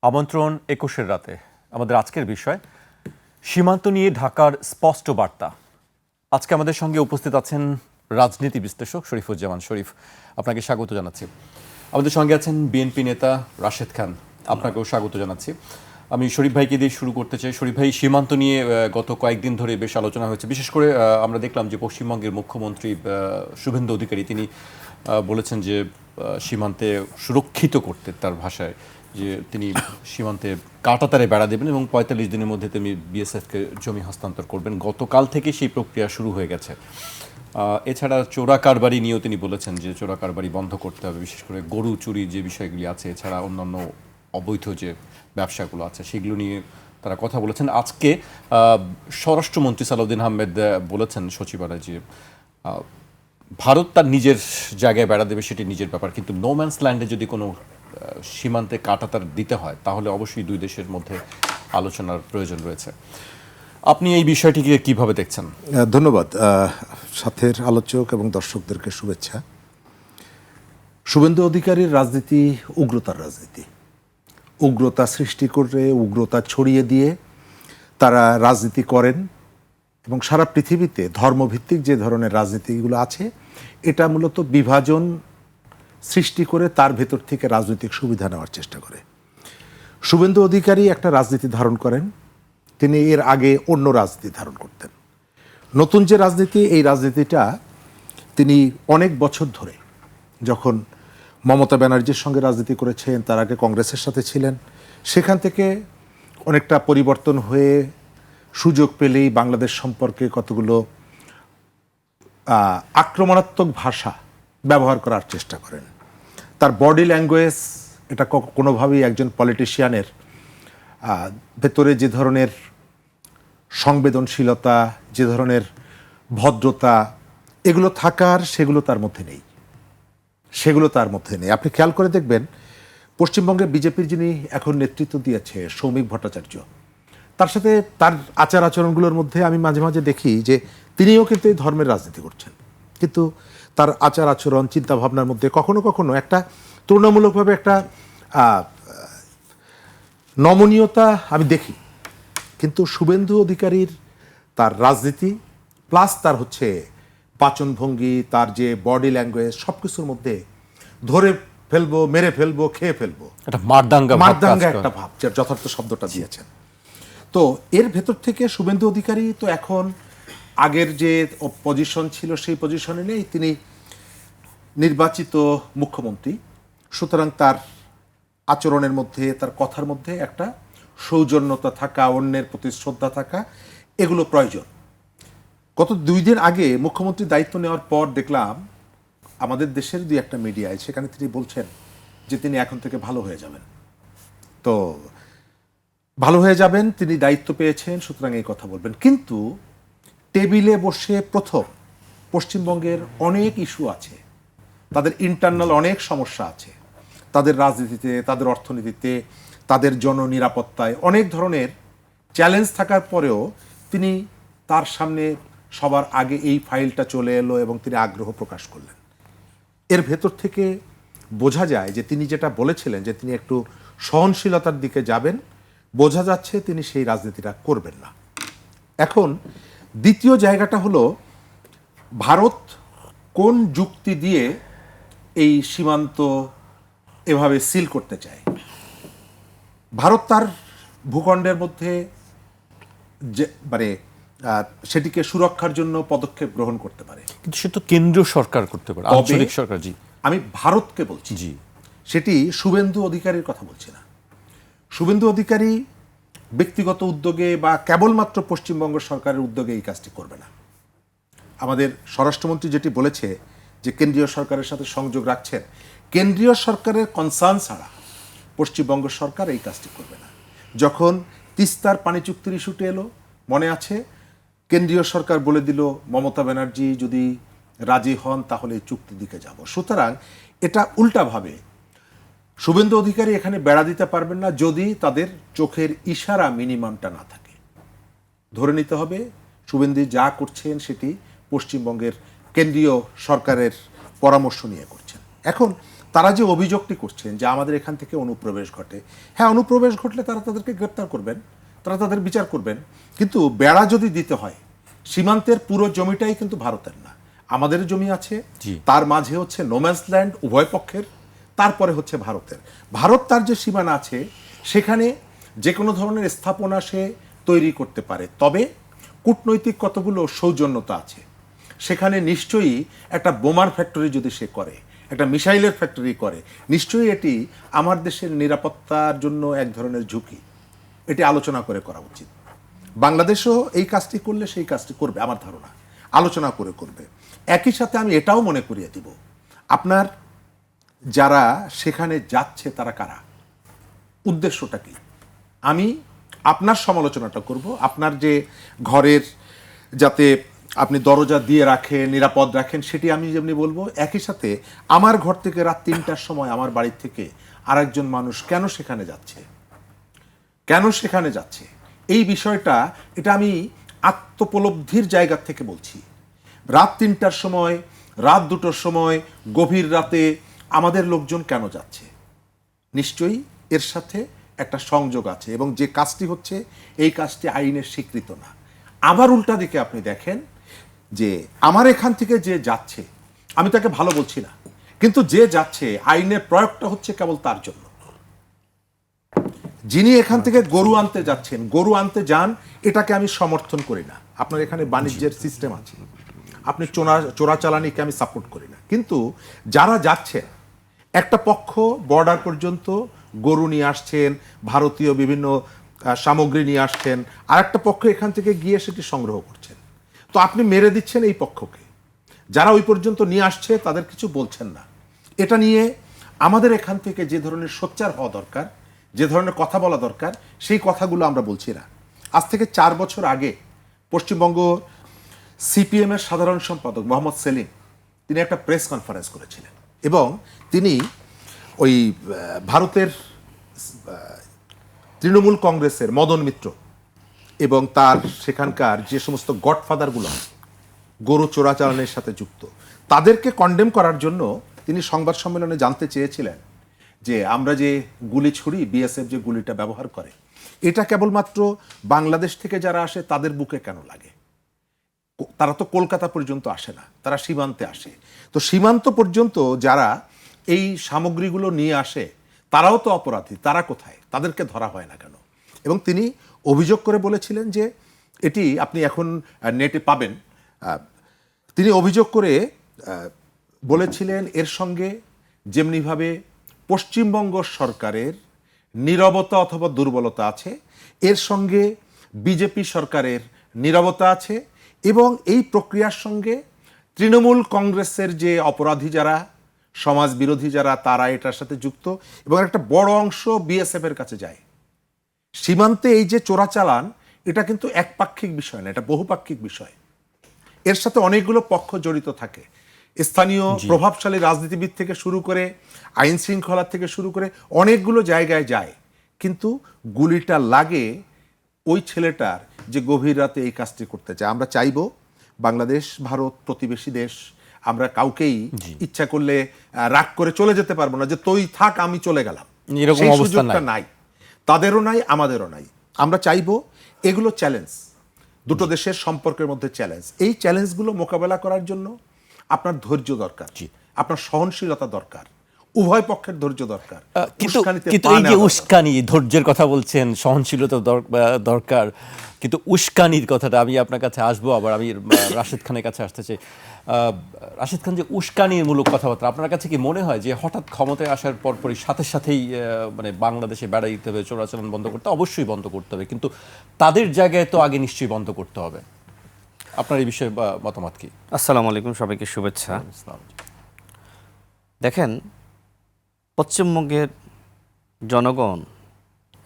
আমন্ত্রণ ২১-এর রাতে আমাদের আজকের বিষয় সীমান্ত নিয়ে ঢাকার স্পষ্ট বার্তা। আজকে আমাদের সঙ্গে উপস্থিত আছেন রাজনীতি বিশ্লেষক শরীফুজ্জামান শরীফ, আপনাকে স্বাগত জানাচ্ছি। আমাদের সঙ্গে আছেন বিএনপি নেতা রাশেদ খান, আপনাকেও স্বাগত জানাচ্ছি। আমি শরীফ ভাইকে দিয়ে শুরু করতে চাই। শরীফ ভাই, সীমান্ত নিয়ে গত কয়েকদিন ধরে বেশ আলোচনা হয়েছে। বিশেষ করে আমরা দেখলাম যে পশ্চিমবঙ্গের মুখ্যমন্ত্রী শুভেন্দু অধিকারী তিনি বলেছেন যে সীমান্তে সুরক্ষিত করতে, তার ভাষায়, যে তিনি সীমান্তে কাঁটাতারে বেড়া দেবেন এবং ৪৫ দিনের মধ্যে তিনি বিএসএফকে জমি হস্তান্তর করবেন। গতকাল থেকে সেই প্রক্রিয়া শুরু হয়ে গেছে। এছাড়া চোরা কারবারি নিয়েও তিনি বলেছেন যে চোরা কারবারি বন্ধ করতে হবে, বিশেষ করে গরু চুরি যে বিষয়গুলি আছে, এছাড়া অন্যান্য অবৈধ যে ব্যবসাগুলো আছে সেগুলো নিয়ে তারা কথা বলেছেন। আজকে স্বরাষ্ট্রমন্ত্রী সালাউদ্দিন আহমেদ বলেছেন সচিবালয়ে যে ভারত তার নিজের জায়গায় বেড়া দেবে, সেটি নিজের ব্যাপার, কিন্তু নো ম্যানস ল্যান্ডে যদি কোনো সীমান্তে কাঁটাতার দিতে হয় তাহলে অবশ্যই দুই দেশের মধ্যে আলোচনার প্রয়োজন রয়েছে। আপনি এই বিষয়টিকে কিভাবে দেখছেন? ধন্যবাদ সাথের আলোচক এবং দর্শকদেরকে শুভেচ্ছা। শুভেন্দু অধিকারীর রাজনীতি উগ্রতার রাজনীতি। উগ্রতা সৃষ্টি করে, উগ্রতা ছড়িয়ে দিয়ে তারা রাজনীতি করেন এবং সারা পৃথিবীতে ধর্মভিত্তিক যে ধরনের রাজনীতিগুলো আছে এটা মূলত বিভাজন সৃষ্টি করে তার ভেতর থেকে রাজনৈতিক সুবিধা নেওয়ার চেষ্টা করে। শুভেন্দু অধিকারী একটা রাজনীতি ধারণ করেন, তিনি এর আগে অন্য রাজনীতি ধারণ করতেন। নতুন যে রাজনীতি, এই রাজনীতিটা তিনি অনেক বছর ধরে, যখন মমতা ব্যানার্জির সঙ্গে রাজনীতি করেছেন, তার আগে কংগ্রেসের সাথে ছিলেন, সেখান থেকে অনেকটা পরিবর্তন হয়ে সুযোগ পেলেই বাংলাদেশ সম্পর্কে কতগুলো আক্রমণাত্মক ভাষা ব্যবহার করার চেষ্টা করেন। তার বডি ল্যাঙ্গুয়েজ এটা কোনোভাবেই একজন পলিটিশিয়ানের ভেতরে যে ধরনের সংবেদনশীলতা, যে ধরনের ভদ্রতা, এগুলো থাকার, সেগুলো তার মধ্যে নেই। আপনি খেয়াল করে দেখবেন, পশ্চিমবঙ্গে বিজেপির যিনি এখন নেতৃত্ব দিয়েছে সৌমিক ভট্টাচার্য, তার সাথে তার আচার আচরণগুলোর মধ্যে আমি মাঝে মাঝে দেখি যে তিনিও কিন্তু এই ধর্মের রাজনীতি করছেন, কিন্তু তার আচার আচরণ, চিন্তাভাবনার মধ্যে কখনো কখনো একটা তুলনামূলকভাবে একটা নমনীয়তা আমি দেখি। কিন্তু শুভেন্দু অধিকারীর তার রাজনীতি প্লাস তার হচ্ছে বাচনভঙ্গি, তার যে বডি ল্যাঙ্গুয়েজ, সব কিছুর মধ্যে ধরে ফেলবো, মেরে ফেলবো, খেয়ে ফেলবো, মারদাঙ্গা একটা ভাব, যার যথার্থ শব্দটা দিয়েছেন। তো এর ভেতর থেকে শুভেন্দু অধিকারী তো এখন আগের যে পজিশন ছিল সেই পজিশনে নেই, তিনি নির্বাচিত মুখ্যমন্ত্রী। সুতরাং তার আচরণের মধ্যে, তার কথার মধ্যে একটা সৌজন্যতা থাকা, অন্যের প্রতি শ্রদ্ধা থাকা, এগুলো প্রয়োজন। গত 2 দিন আগে মুখ্যমন্ত্রী দায়িত্ব নেওয়ার পর দেখলাম আমাদের দেশের 2-1 মিডিয়ায়, সেখানে তিনি বলছেন যে তিনি এখন থেকে ভালো হয়ে যাবেন। তো ভালো হয়ে যাবেন, তিনি দায়িত্ব পেয়েছেন, সুতরাং এই কথা বলবেন। কিন্তু টেবিলে বসে প্রথম পশ্চিমবঙ্গের অনেক ইস্যু আছে, তাদের ইন্টারনাল অনেক সমস্যা আছে, তাদের রাজনীতিতে, তাদের অর্থনীতিতে, তাদের জননিরাপত্তায় অনেক ধরনের চ্যালেঞ্জ থাকার পরেও তিনি তার সামনে সবার আগে এই ফাইলটা চলে এলো এবং তিনি আগ্রহ প্রকাশ করলেন। এর ভেতর থেকে বোঝা যায় যে তিনি যেটা বলেছিলেন যে তিনি একটু সহনশীলতার দিকে যাবেন, বোঝা যাচ্ছে তিনি সেই রাজনীতিটা করবেন না। এখন দ্বিতীয় জায়গাটা হলো, ভারত কোন যুক্তি দিয়ে এই সীমান্ত এভাবে সিল করতে চায়? ভারত তার ভূখণ্ডের মধ্যে যে মানে সেটিকে সুরক্ষার জন্য পদক্ষেপ গ্রহণ করতে পারে, কিন্তু সে তো কেন্দ্রীয় সরকার করতে পারে, আঞ্চলিক সরকার। জি, আমি ভারতকে বলছি, জি, সেটি শুভেন্দু অধিকারীর কথা বলছি না। শুভেন্দু অধিকারী ব্যক্তিগত উদ্যোগে বা কেবলমাত্র পশ্চিমবঙ্গ সরকারের উদ্যোগে এই কাজটি করবে না। আমাদের স্বরাষ্ট্রমন্ত্রী যেটি বলেছে যে কেন্দ্রীয় সরকারের সাথে সংযোগ রাখছেন, কেন্দ্রীয় সরকারের কনসার্ন ছাড়া পশ্চিমবঙ্গ সরকার এই কাজটি করবে না। যখন তিস্তার পানি চুক্তির ইস্যুটি এলো, মনে আছে, কেন্দ্রীয় সরকার বলে দিল মমতা ব্যানার্জি যদি রাজি হন তাহলে এই চুক্তির দিকে যাব। সুতরাং এটা উল্টাভাবে শুভেন্দু অধিকারী এখানে বেড়া দিতে পারবেন না যদি তাদের চোখের ইশারা মিনিমামটা না থাকে। ধরে নিতে হবে শুভেন্দু যা করছেন সেটি পশ্চিমবঙ্গের কেন্দ্রীয় সরকারের পরামর্শ নিয়ে করছেন। এখন তারা যে অভিযোগটি করছেন যে আমাদের এখান থেকে অনুপ্রবেশ ঘটে, হ্যাঁ, অনুপ্রবেশ ঘটলে তারা তাদেরকে গ্রেপ্তার করবেন, তারা তাদের বিচার করবেন, কিন্তু বেড়া যদি দিতে হয়, সীমান্তের পুরো জমিটাই কিন্তু ভারতের না, আমাদের জমি আছে, জি। তার মাঝে হচ্ছে নোম্যান্স ল্যান্ড উভয় পক্ষের, তারপরে হচ্ছে ভারতের। ভারত তার যে সীমানা আছে সেখানে যে কোনো ধরনের স্থাপনা সে তৈরি করতে পারে, তবে কূটনৈতিক কতগুলো সৌজন্যতা আছে। সেখানে নিশ্চয়ই একটা বোমার ফ্যাক্টরি যদি সে করে, একটা মিসাইলের ফ্যাক্টরি করে, নিশ্চয়ই এটি আমার দেশের নিরাপত্তার জন্য এক ধরনের ঝুঁকি। এটি আলোচনা করে করা উচিত। বাংলাদেশও এই কাজটি করলে সেই কাজটি করবে, আমার ধারণা আলোচনা করে করবে। একই সাথে আমি এটাও মনে করিয়ে দিব, আপনার যারা সেখানে যাচ্ছে তারা কারা, উদ্দেশ্যটা কি। আমি আপনার সমালোচনাটা করব, আপনার যে ঘরের যাতে আপনি দরজা দিয়ে রাখেন, নিরাপদ রাখেন, সেটি আমি যেমনি বলবো, একই সাথে আমার ঘর থেকে রাত 3টার সময় আমার বাড়ি থেকে আরেকজন মানুষ কেন সেখানে যাচ্ছে, কেন সেখানে যাচ্ছে, এই বিষয়টা, এটা আমি আত্মোপলব্ধির জায়গা থেকে বলছি। রাত 3টার সময়, রাত 2টোর সময়, গভীর রাতে আমাদের লোকজন কেন যাচ্ছে, নিশ্চয়ই এর সাথে একটা সংযোগ আছে, এবং যে কাজটি হচ্ছে এই কাজটি আইনের স্বীকৃত না। আবার উল্টা দিকে আপনি দেখেন যে আমার এখান থেকে যে যাচ্ছে, আমি তাকে ভালো বলছি না, কিন্তু যে যাচ্ছে আইনের প্রয়োগটা হচ্ছে কেবল তার জন্য। যিনি এখান থেকে গরু আনতে যাচ্ছেন, গরু আনতে যান, এটাকে আমি সমর্থন করি না। আপনার এখানে বাণিজ্যের সিস্টেম আছে, আপনি চোরাচালানিকে আমি সাপোর্ট করি না, কিন্তু যারা যাচ্ছেন, একটা পক্ষ বর্ডার পর্যন্ত গরু নিয়ে আসছেন, ভারতীয় বিভিন্ন সামগ্রী নিয়ে আসছেন, আর একটা পক্ষ এখান থেকে গিয়ে সেটি সংগ্রহ করছেন, তো আপনি মেরে দিচ্ছেন এই পক্ষকে। যারা ওই পর্যন্ত নিয়ে আসছে তাদের কিছু বলছেন না। এটা নিয়ে আমাদের এখান থেকে যে ধরনের সোচ্চার হওয়া দরকার, যে ধরনের কথা বলা দরকার, সেই কথাগুলো আমরা বলছি না। আজ থেকে 4 বছর আগে পশ্চিমবঙ্গ সিপিএমের সাধারণ সম্পাদক মোহাম্মদ সেলিম, তিনি একটা প্রেস কনফারেন্স করেছিলেন, এবং তিনি ওই ভারতের তৃণমূল কংগ্রেসের মদন মিত্র এবং তার সেখানকার যে সমস্ত গডফাদারগুলো গরু চোরাচালানের সাথে যুক্ত, তাদেরকে কন্ডেম করার জন্য তিনি সংবাদ সম্মেলনে জানতে চেয়েছিলেন যে আমরা যে গুলি ছুড়ি, বিএসএফ যে গুলিটা ব্যবহার করে, এটা কেবলমাত্র বাংলাদেশ থেকে যারা আসে তাদের বুকে কেন লাগে, তারা তো কলকাতা পর্যন্ত আসে না, তারা সীমান্তে আসে। তো সীমান্ত পর্যন্ত যারা এই সামগ্রীগুলো নিয়ে আসে তারাও তো অপরাধী, তারা কোথায়, তাদেরকে ধরা হয় না কেন? এবং তিনি অভিযোগ করে বলেছিলেন যে, এটি আপনি এখন নেটে পাবেন, তিনি অভিযোগ করে বলেছিলেন এর সঙ্গে যেমনিভাবে পশ্চিমবঙ্গ সরকারের নীরবতা অথবা দুর্বলতা আছে, এর সঙ্গে বিজেপি সরকারের নীরবতা আছে, এবং এই প্রক্রিয়ার সঙ্গে তৃণমূল কংগ্রেসের যে অপরাধী যারা, সমাজ বিরোধী যারা, তারা এটার সাথে যুক্ত, এবং একটা বড় অংশ বিএসএফ এর কাছে যায়। সীমান্তে এই যে চোরাচালান, এটা কিন্তু একপাক্ষিক বিষয় না, এটা বহুপাক্ষিক বিষয়। এর সাথে অনেকগুলো পক্ষ জড়িত থাকে, স্থানীয় প্রভাবশালী রাজনীতিবিদ থেকে শুরু করে, আইন শৃঙ্খলা থেকে শুরু করে অনেকগুলো জায়গায় যায়, কিন্তু গুলিটা লাগে ওই ছেলেটার যে গভীর রাতে এই কাজটি করতে চায়। আমরা চাইবো, বাংলাদেশ ভারত প্রতিবেশী দেশ, আমরা কাউকেই ইচ্ছা করলে রাগ করে চলে যেতে পারবো না যে তুই থাক আমি চলে গেলাম, এরকম সেই অবস্থা সুযোগটা নাই, তাদেরও নাই আমাদেরও নাই। আমরা চাইবো এগুলো চ্যালেঞ্জ, দুটো দেশের সম্পর্কের মধ্যে চ্যালেঞ্জ, এই চ্যালেঞ্জগুলো মোকাবেলা করার জন্য আপনার ধৈর্য দরকার, আপনার সহনশীলতা দরকার, উভয় পক্ষের ধৈর্য দরকার। কিন্তু উস্কানিতে কিন্তু পা এই যে নেওয়া দরকার। উস্কানি, ধৈর্যের কথা বলছেন, সহনশীলতা দরকার, কিন্তু উস্কানির কথাটা আমি আপনার কাছে আসবো, আবার আমি রাশেদ খানের কাছে আসতে চাই। রাশেদ খান, যে উস্কানির মূলক কথাবার্তা, আপনার কাছে কি মনে হয় যে হঠাৎ ক্ষমতায় আসার পরপরই সাথে সাথেই মানে বাংলাদেশে বেড়া দিতে হবে, চোরাচালান বন্ধ করতে, অবশ্যই বন্ধ করতে হবে, কিন্তু তাদের জায়গায় তো আগে নিশ্চয়ই বন্ধ করতে হবে? আপনার এই বিষয়ে মতামত কি? আসসালামু আলাইকুম, সবাইকে শুভেচ্ছা। দেখেন, পশ্চিমবঙ্গের জনগণ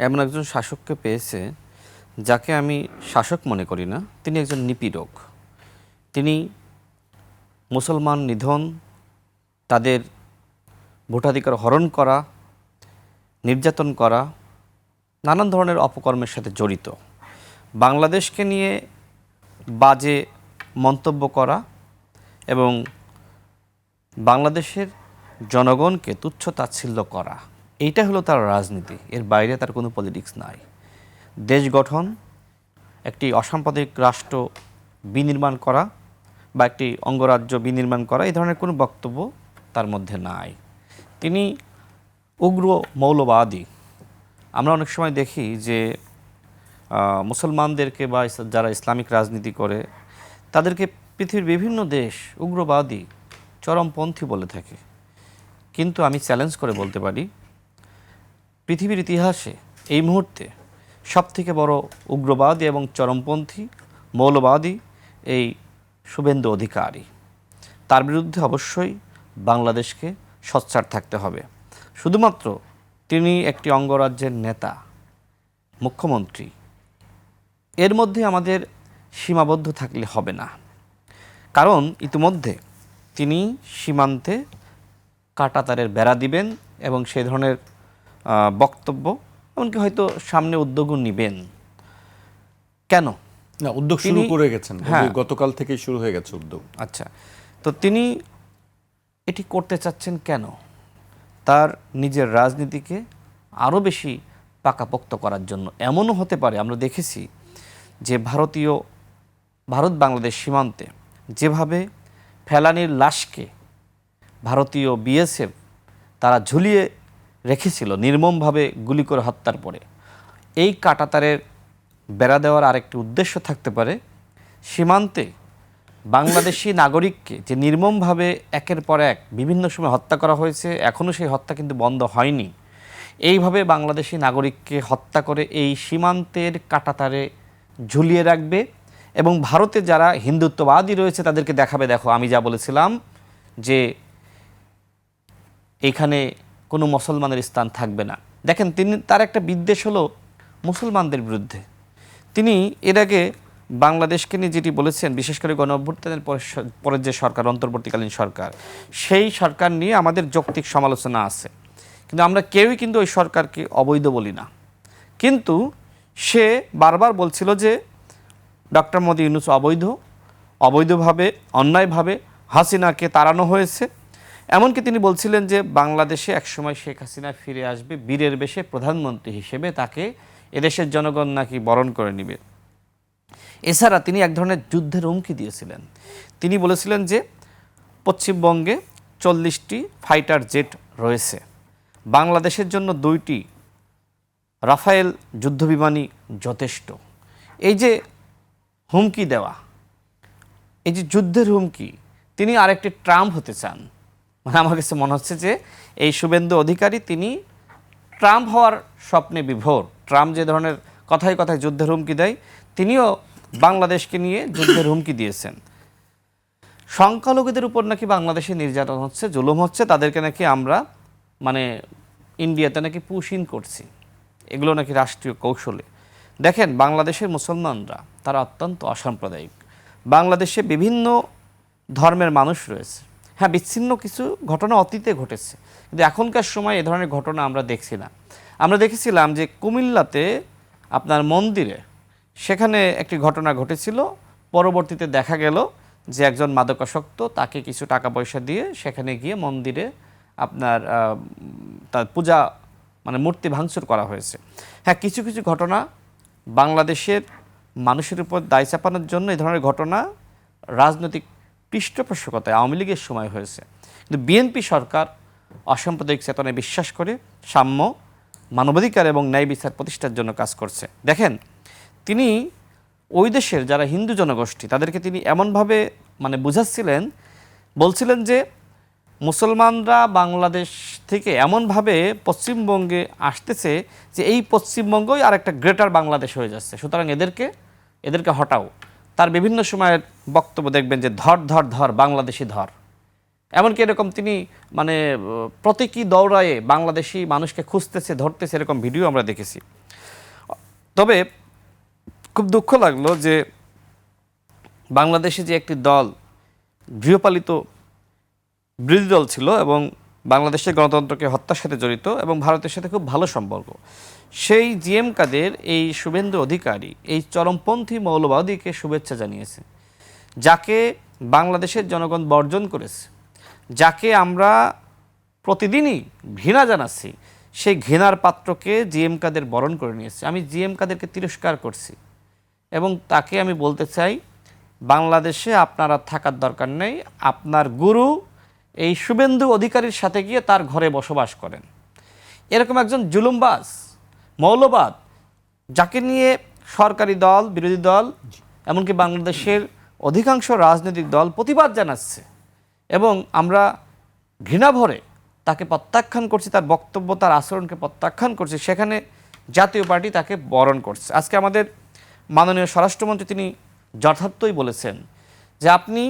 এমন একজন শাসককে পেয়েছে যাকে আমি শাসক মনে করি না, তিনি একজন নিপীড়ক। তিনি মুসলমান নিধন, তাদের ভোটাধিকার হরণ করা, নির্যাতন করা, নানান ধরনের অপকর্মের সাথে জড়িত। বাংলাদেশকে নিয়ে বাজে মন্তব্য করা এবং বাংলাদেশের জনগণকে তুচ্ছ তাচ্ছিল্য করা, এইটা হলো তার রাজনীতি। এর বাইরে তার কোনো পলিটিক্স নাই। দেশ গঠন, একটি অসাম্প্রদায়িক রাষ্ট্র বিনির্মাণ করা বা একটি অঙ্গরাজ্য বিনির্মাণ করা, এই ধরনের কোনো বক্তব্য তার মধ্যে নাই। তিনি উগ্র মৌলবাদী। আমরা অনেক সময় দেখি যে মুসলমানদেরকে বা যারা ইসলামিক রাজনীতি করে তাদেরকে পৃথিবীর বিভিন্ন দেশ উগ্রবাদী, চরমপন্থী বলে থাকে। কিন্তু আমি চ্যালেঞ্জ করে বলতে পারি, পৃথিবীর ইতিহাসে এই মুহূর্তে সবথেকে বড় উগ্রবাদী এবং চরমপন্থী মৌলবাদী এই শুভেন্দু অধিকারী। তার বিরুদ্ধে অবশ্যই বাংলাদেশকে সোচ্চার থাকতে হবে। শুধুমাত্র তিনি একটি অঙ্গরাজ্যের নেতা, মুখ্যমন্ত্রী, এর মধ্যে আমাদের সীমাবদ্ধ থাকলে হবে না। কারণ ইতিমধ্যে তিনি সীমান্তে কাঁটাতারের বেড়া দিবেন এবং সেই ধরনের বক্তব্য, এমনকি হয়তো সামনে উদ্যোগও নেবেন। কেন? না, উদ্যোগ শুরু করে গেছেন, হ্যাঁ, গতকাল থেকেই শুরু হয়ে গেছে উদ্যোগ। আচ্ছা, তো তিনি এটি করতে চাচ্ছেন কেন? তার নিজের রাজনীতিকে আরও বেশি পাকাপোক্ত করার জন্য। এমনও হতে পারে, আমরা দেখেছি যে ভারত বাংলাদেশ সীমান্তে যেভাবে ফেলানীর লাশকে ভারতীয় বিএসএফ তারা ঝুলিয়ে রেখেছিল নির্মমভাবে গুলি করে হত্যার পরে, এই কাঁটাতারের বেড়া দেওয়ার আরেকটি উদ্দেশ্য থাকতে পারে। সীমান্তে বাংলাদেশি নাগরিককে যে নির্মমভাবে একের পর এক বিভিন্ন সময় হত্যা করা হয়েছে, এখনও সেই হত্যা কিন্তু বন্ধ হয়নি। এইভাবে বাংলাদেশি নাগরিককে হত্যা করে এই সীমান্তের কাঁটাতারে ঝুলিয়ে রাখবে এবং ভারতে যারা হিন্দুত্ববাদী রয়েছে তাদেরকে দেখাবে, দেখো আমি যা বলেছিলাম যে এখানে কোনো মুসলমানের স্থান থাকবে না। দেখেন, তার একটা বিদ্বেষ হলো মুসলমানদের বিরুদ্ধে। তিনি এর আগে বাংলাদেশকে নিয়ে যেটি বলেছেন, বিশেষ করে গণঅভ্যুত্থানের পরের যে সরকার, অন্তর্বর্তীকালীন সরকার, সেই সরকার নিয়ে আমাদের যৌক্তিক সমালোচনা আছে, কিন্তু আমরা কেউই কিন্তু ওই সরকারকে অবৈধ বলি না। কিন্তু সে বারবার বলছিল যে ডক্টর মোদি ইউনূস অবৈধভাবে অন্যায়ভাবে হাসিনাকে তাড়ানো হয়েছে। এমনকি তিনি বলছিলেন যে বাংলাদেশে একসময় শেখ হাসিনা ফিরে আসবে বীরের বেশে প্রধানমন্ত্রী হিসেবে, তাকে এদেশের জনগণ নাকি বরণ করে নেবে। এছাড়া তিনি এক ধরনের যুদ্ধের হুমকি দিয়েছিলেন। তিনি বলেছিলেন যে পশ্চিমবঙ্গে 40টি ফাইটার জেট রয়েছে, বাংলাদেশের জন্য 2টি রাফায়েল যুদ্ধবিমানই যথেষ্ট। এই যে হুমকি দেওয়া, এই যে যুদ্ধের হুমকি, তিনি আরেকটি ট্রাম্প হতে চান। মানে আমার কাছে মনে হচ্ছে যে এই শুভেন্দু অধিকারী তিনি ট্রাম্প হওয়ার স্বপ্নে বিভোর। ট্রাম্প যে ধরনের কথায় কথায় যুদ্ধের হুমকি দেয়, তিনিও বাংলাদেশকে নিয়ে যুদ্ধের হুমকি দিয়েছেন। সংখ্যালঘুদের উপর নাকি বাংলাদেশে নির্যাতন হচ্ছে, জুলুম হচ্ছে, তাদেরকে নাকি আমরা মানে ইন্ডিয়াতে নাকি পুশ ইন করছি, এগুলো নাকি রাষ্ট্রীয় কৌশলে। দেখেন, বাংলাদেশের মুসলমানরা তারা অত্যন্ত অসাম্প্রদায়িক। বাংলাদেশে বিভিন্ন ধর্মের মানুষ রয়েছে। হ্যাঁ, বিচ্ছিন্ন কিছু ঘটনা অতীতে ঘটেছে, কিন্তু এখনকার সময় এ ধরনের ঘটনা আমরা দেখছি না। আমরা দেখেছিলাম যে কুমিল্লাতে আপনার মন্দিরে সেখানে একটি ঘটনা ঘটেছিল, পরবর্তীতে দেখা গেল যে একজন মাদকাসক্ত, তাকে কিছু টাকা পয়সা দিয়ে সেখানে গিয়ে মন্দিরে আপনার তার পূজা মানে মূর্তি ভাঙচুর করা হয়েছে। হ্যাঁ, কিছু কিছু ঘটনা বাংলাদেশের মানুষের উপর দায় চাপানোর জন্য এই ধরনের ঘটনা রাজনৈতিক পৃষ্ঠপোষকতায় আওয়ামী লীগের সময় হয়েছে। কিন্তু বিএনপি সরকার অসাম্প্রদায়িক চেতনায় বিশ্বাস করে সাম্য, মানবাধিকার এবং ন্যায় বিচার প্রতিষ্ঠার জন্য কাজ করছে। দেখেন, তিনি ওই দেশের যারা হিন্দু জনগোষ্ঠী তাদেরকে তিনি এমনভাবে মানে বুঝাচ্ছিলেন, বলছিলেন যে মুসলমানরা বাংলাদেশ থেকে এমনভাবে পশ্চিমবঙ্গে আসতেছে যে এই পশ্চিমবঙ্গই আর একটা গ্রেটার বাংলাদেশ হয়ে যাচ্ছে, সুতরাং এদেরকে হটাও। তার বিভিন্ন সময়ের বক্তব্য দেখবেন যে ধর ধর ধর বাংলাদেশি ধর, এমনকি এরকম তিনি মানে প্রতীকী দৌড়ায়ে বাংলাদেশি মানুষকে খুঁজতেছে, ধরতেছে, এরকম ভিডিও আমরা দেখেছি। তবে খুব দুঃখ লাগলো যে বাংলাদেশে যে একটি দল গৃহপালিত বিরোধী দল ছিল এবং বাংলাদেশের গণতন্ত্রকে হত্যার সাথে জড়িত এবং ভারতের সাথে খুব ভালো সম্পর্ক, সেই জিএম কাদের এই শুভেন্দু অধিকারী এই চরমপন্থী মৌলবাদীকে শুভেচ্ছা জানিয়েছে, যাকে বাংলাদেশের জনগণ বর্জন করেছে, যাকে আমরা প্রতিদিনই ঘৃণা জানাচ্ছি, সেই ঘৃণার পাত্রকে জিএম কাদের বরণ করে নিয়েছে। আমি জিএম কাদেরকে তিরস্কার করছি এবং তাকে আমি বলতে চাই, বাংলাদেশে আপনার আর থাকার দরকার নেই। আপনার গুরু এই শুভেন্দু অধিকারীর সাথে গিয়ে তার ঘরে বসবাস করেন। এরকম একজন জুলুমবাজ, মৌলবাদ, যাকে নিয়ে সরকারি দল, বিরোধী দল, এমনকি বাংলাদেশের অধিকাংশ রাজনৈতিক দল প্রতিবাদ জানাচ্ছে এবং আমরা ঘৃণা ভরে তাকে প্রত্যাখ্যান করছি, তার বক্তব্য, তার আচরণকে প্রত্যাখ্যান করছি, সেখানে জাতীয় পার্টি তাকে বরণ করছে। আজকে আমাদের মাননীয় স্বরাষ্ট্রমন্ত্রী তিনি যথার্থই বলেছেন যে আপনি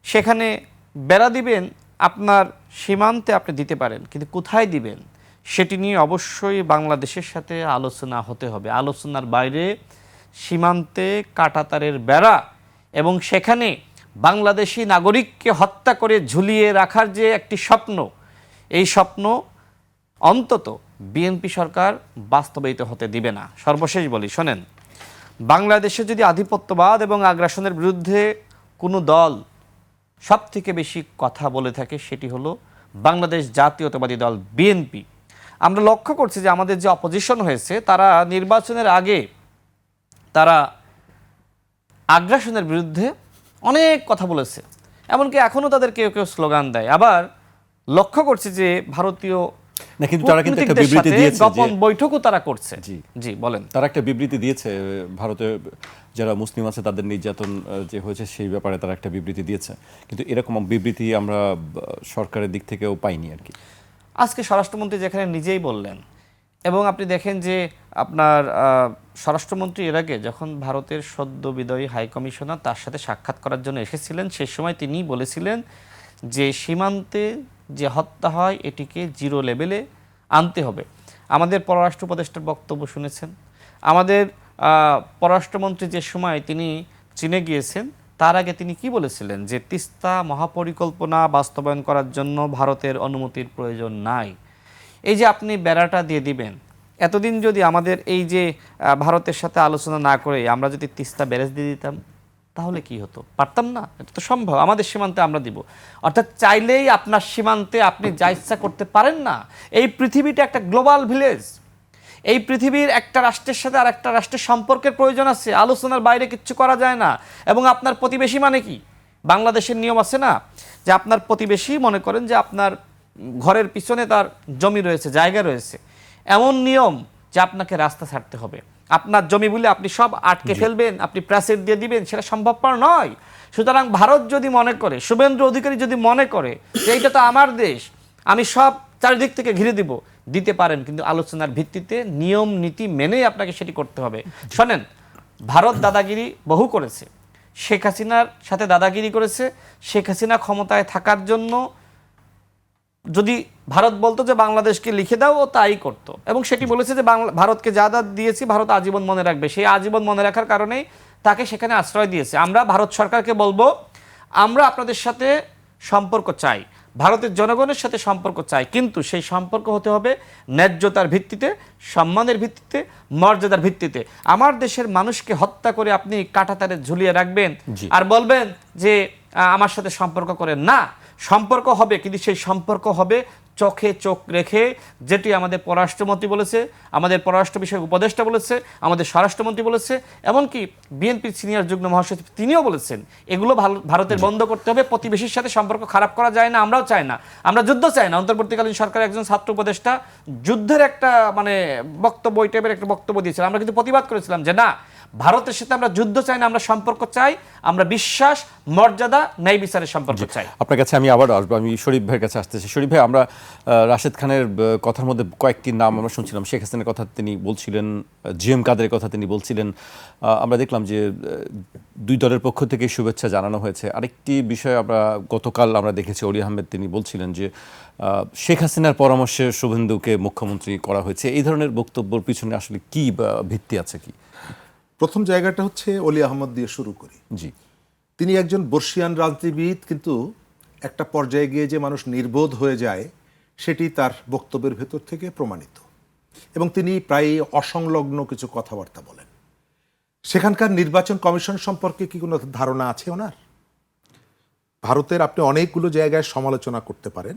সেখানে বেড়া দিবেন, আপনার সীমান্তে আপনি দিতে পারেন, কিন্তু কোথায় দিবেন সেটি নিয়ে অবশ্যই বাংলাদেশের সাথে আলোচনা হতে হবে। আলোচনার বাইরে সীমান্তে কাঁটাতারের বেড়া এবং সেখানে বাংলাদেশি নাগরিককে হত্যা করে ঝুলিয়ে রাখার যে একটি স্বপ্ন, এই স্বপ্ন অন্তত বিএনপি সরকার বাস্তবায়িত হতে দিবে না। সর্বশেষ বলি, শোনেন, বাংলাদেশে যদি আধিপত্যবাদ এবং আগ্রাসনের বিরুদ্ধে কোনো দল সব থেকে বেশি কথা বলে থাকে, সেটি হলো বাংলাদেশ জাতীয়তাবাদী দল বিএনপি। আমরা লক্ষ্য করছি যে আমাদের যে অপোজিশন হয়েছে, তারা নির্বাচনের আগে তারা আগ্রাসনের বিরুদ্ধে অনেক কথা বলেছে, এমনকি এখনও তাদের কেউ কেউ স্লোগান দেয়। আবার লক্ষ্য করছি যে ভারতীয় না, কিন্তু তারা কিন্তু একটা বিবৃতি দিয়েছে, গোপন বৈঠকও তারা করছে। জি জি বলেন। তারা একটা বিবৃতি দিয়েছে, ভারতে যারা মুসলিম আছে তাদের নির্যাতন যে হয়েছে সেই ব্যাপারে তারা একটা বিবৃতি দিয়েছে, কিন্তু এরকম বিবৃতি আমরা সরকারের দিক থেকেও পাইনি আর কি। আজকে স্বরাষ্ট্রমন্ত্রী যেখানে নিজেই বললেন, এবং আপনি দেখেন যে আপনার স্বরাষ্ট্রমন্ত্রী এর আগে যখন ভারতের সদ্য বিদায়ী হাই কমিশনার তার সাথে সাক্ষাৎ করার জন্য এসেছিলেন, সেই সময় তিনি বলেছিলেন যে সীমান্তে যে হত্যা হয় এটিকে জিরো লেভেলে আনতে হবে। আমাদের পররাষ্ট্র উপদেষ্টার বক্তব্য শুনেছেন। আমাদের পররাষ্ট্রমন্ত্রী যে সময় তিনি চীনে গিয়েছেন, তার আগে তিনি কি বলেছিলেন যে তিস্তা মহাপরিকল্পনা বাস্তবায়ন করার জন্য ভারতের অনুমতির প্রয়োজন নাই। এই যে আপনি বেড়াটা দিয়ে দিবেন, এতদিন যদি আমাদের এই যে ভারতের সাথে আলোচনা না করে আমরা যদি তিস্তা ব্যারেজ দিয়ে দিতাম, তাহলে কি হতো? পারতাম না? এটা তো সম্ভব, আমাদের সীমান্তে আমরা দিব। অর্থাৎ চাইলেই আপনার সীমান্তে আপনি যা ইচ্ছা করতে পারেন না। এই পৃথিবীটা একটা গ্লোবাল ভিলেজ। এই পৃথিবীর একটা রাষ্ট্রের সাথে আর একটা রাষ্ট্রের সম্পর্কের প্রয়োজন আছে, আলোচনার বাইরে কিচ্ছু করা যায় না। এবং আপনার প্রতিবেশী মানে কি? বাংলাদেশের নিয়ম আছে না যে আপনার প্রতিবেশী, মনে করেন যে আপনার ঘরের পিছনে তার জমি রয়েছে, জায়গা রয়েছে, এমন নিয়ম যে আপনাকে রাস্তা ছাড়তে হবে। আপনার জমি বলে আপনি সব আটকে ফেলবেন, আপনি প্রাচীর দিয়ে দিবেন, সেটা সম্ভবপর নয়। সুতরাং ভারত যদি মনে করে, শুভেন্দু অধিকারী যদি মনে করে যে এইটা তো আমার দেশ, আমি সব চারিদিক থেকে ঘিরে দিব, দিতে পারেন, কিন্তু আলোচনার ভিত্তিতে নিয়ম নীতি মেনেই আপনাকে সেটি করতে হবে। শোনেন, ভারত দাদাগিরি বহু করেছে, শেখ হাসিনার সাথে দাদাগিরি করেছে। শেখ হাসিনা ক্ষমতায় থাকার জন্য যদি ভারত বলতো যে বাংলাদেশকে লিখে দাও, ও তাই করতো, এবং সেটি বলেছে যে ভারতকে যা যা দিয়েছি ভারত আজীবন মনে রাখবে। সেই আজীবন মনে রাখার কারণেই তাকে সেখানে আশ্রয় দিয়েছে। আমরা ভারত সরকারকে বলবো, আমরা আপনাদের সাথে সম্পর্ক চাই, ভারতের জনগণের সাথে সম্পর্ক চাই, কিন্তু সেই সম্পর্ক হতে হবে ন্যায্যতার ভিত্তিতে, সম্মানের ভিত্তিতে, মর্যাদার ভিত্তিতে। আমার দেশের মানুষকে হত্যা করে আপনি কাঁটাতারে ঝুলিয়ে রাখবেন আর বলবেন যে আমার সাথে সম্পর্ক করেন না। সম্পর্ক হবে, কিন্তু সেই সম্পর্ক হবে চোখে চোখ রেখে, যেটি আমাদের পররাষ্ট্রমন্ত্রী বলেছে, আমাদের পররাষ্ট্র বিষয়ক উপদেষ্টা বলেছে, আমাদের স্বরাষ্ট্রমন্ত্রী বলেছে, এমনকি বিএনপির সিনিয়র যুগ্ম মহাসচিব তিনিও বলেছেন। এগুলো ভারতের বন্ধ করতে হবে। প্রতিবেশীর সাথে সম্পর্ক খারাপ করা যায় না, আমরাও চাই না, আমরা যুদ্ধ চাই না। অন্তর্বর্তীকালীন সরকারের একজন ছাত্র উপদেষ্টা যুদ্ধের একটা বক্তব্য, ওই টাইপের একটা বক্তব্য দিয়েছিলাম। আমরা কিন্তু প্রতিবাদ করেছিলাম যে না, ভারতের সাথে আমরা যুদ্ধ চাই না, আমরা সম্পর্ক চাই, আমরা বিশ্বাস, মর্যাদা, ন্যায় বিচারের সম্পর্ক চাই। আপনার কাছে আমি আবার আসবো, আমি শরীফ ভাইয়ের কাছে আসতেছি। শরীফ ভাই, আমরা রাশেদ খানের কথার মধ্যে কয়েকটি নাম আমরা শুনছিলাম। শেখ হাসিনার কথা তিনি বলছিলেন, জিএম কাদেরের কথা তিনি বলছিলেন। আমরা দেখলাম যে দুই দলের পক্ষ থেকে শুভেচ্ছা জানানো হয়েছে। আরেকটি বিষয় আমরা গতকাল আমরা দেখেছি, অলি আহমেদ তিনি বলছিলেন যে শেখ হাসিনার পরামর্শে শুভেন্দুকে মুখ্যমন্ত্রী করা হয়েছে। এই ধরনের বক্তব্যের পিছনে আসলে কি ভিত্তি আছে কি? প্রথম জায়গাটা হচ্ছে অলি আহমদ দিয়ে শুরু করি। জি, তিনি একজন বর্ষিয়ান রাজনীতিবিদ, কিন্তু একটা পর্যায়ে গিয়ে যে মানুষ নির্বোধ হয়ে যায় সেটি তার বক্তব্যের ভেতর থেকে প্রমাণিত, এবং তিনি প্রায় অসংলগ্ন কিছু কথাবার্তা বলেন। সেখানকার নির্বাচন কমিশন সম্পর্কে কি কোনো ধারণা আছে ওনার? ভারতের আপনি অনেকগুলো জায়গায় সমালোচনা করতে পারেন,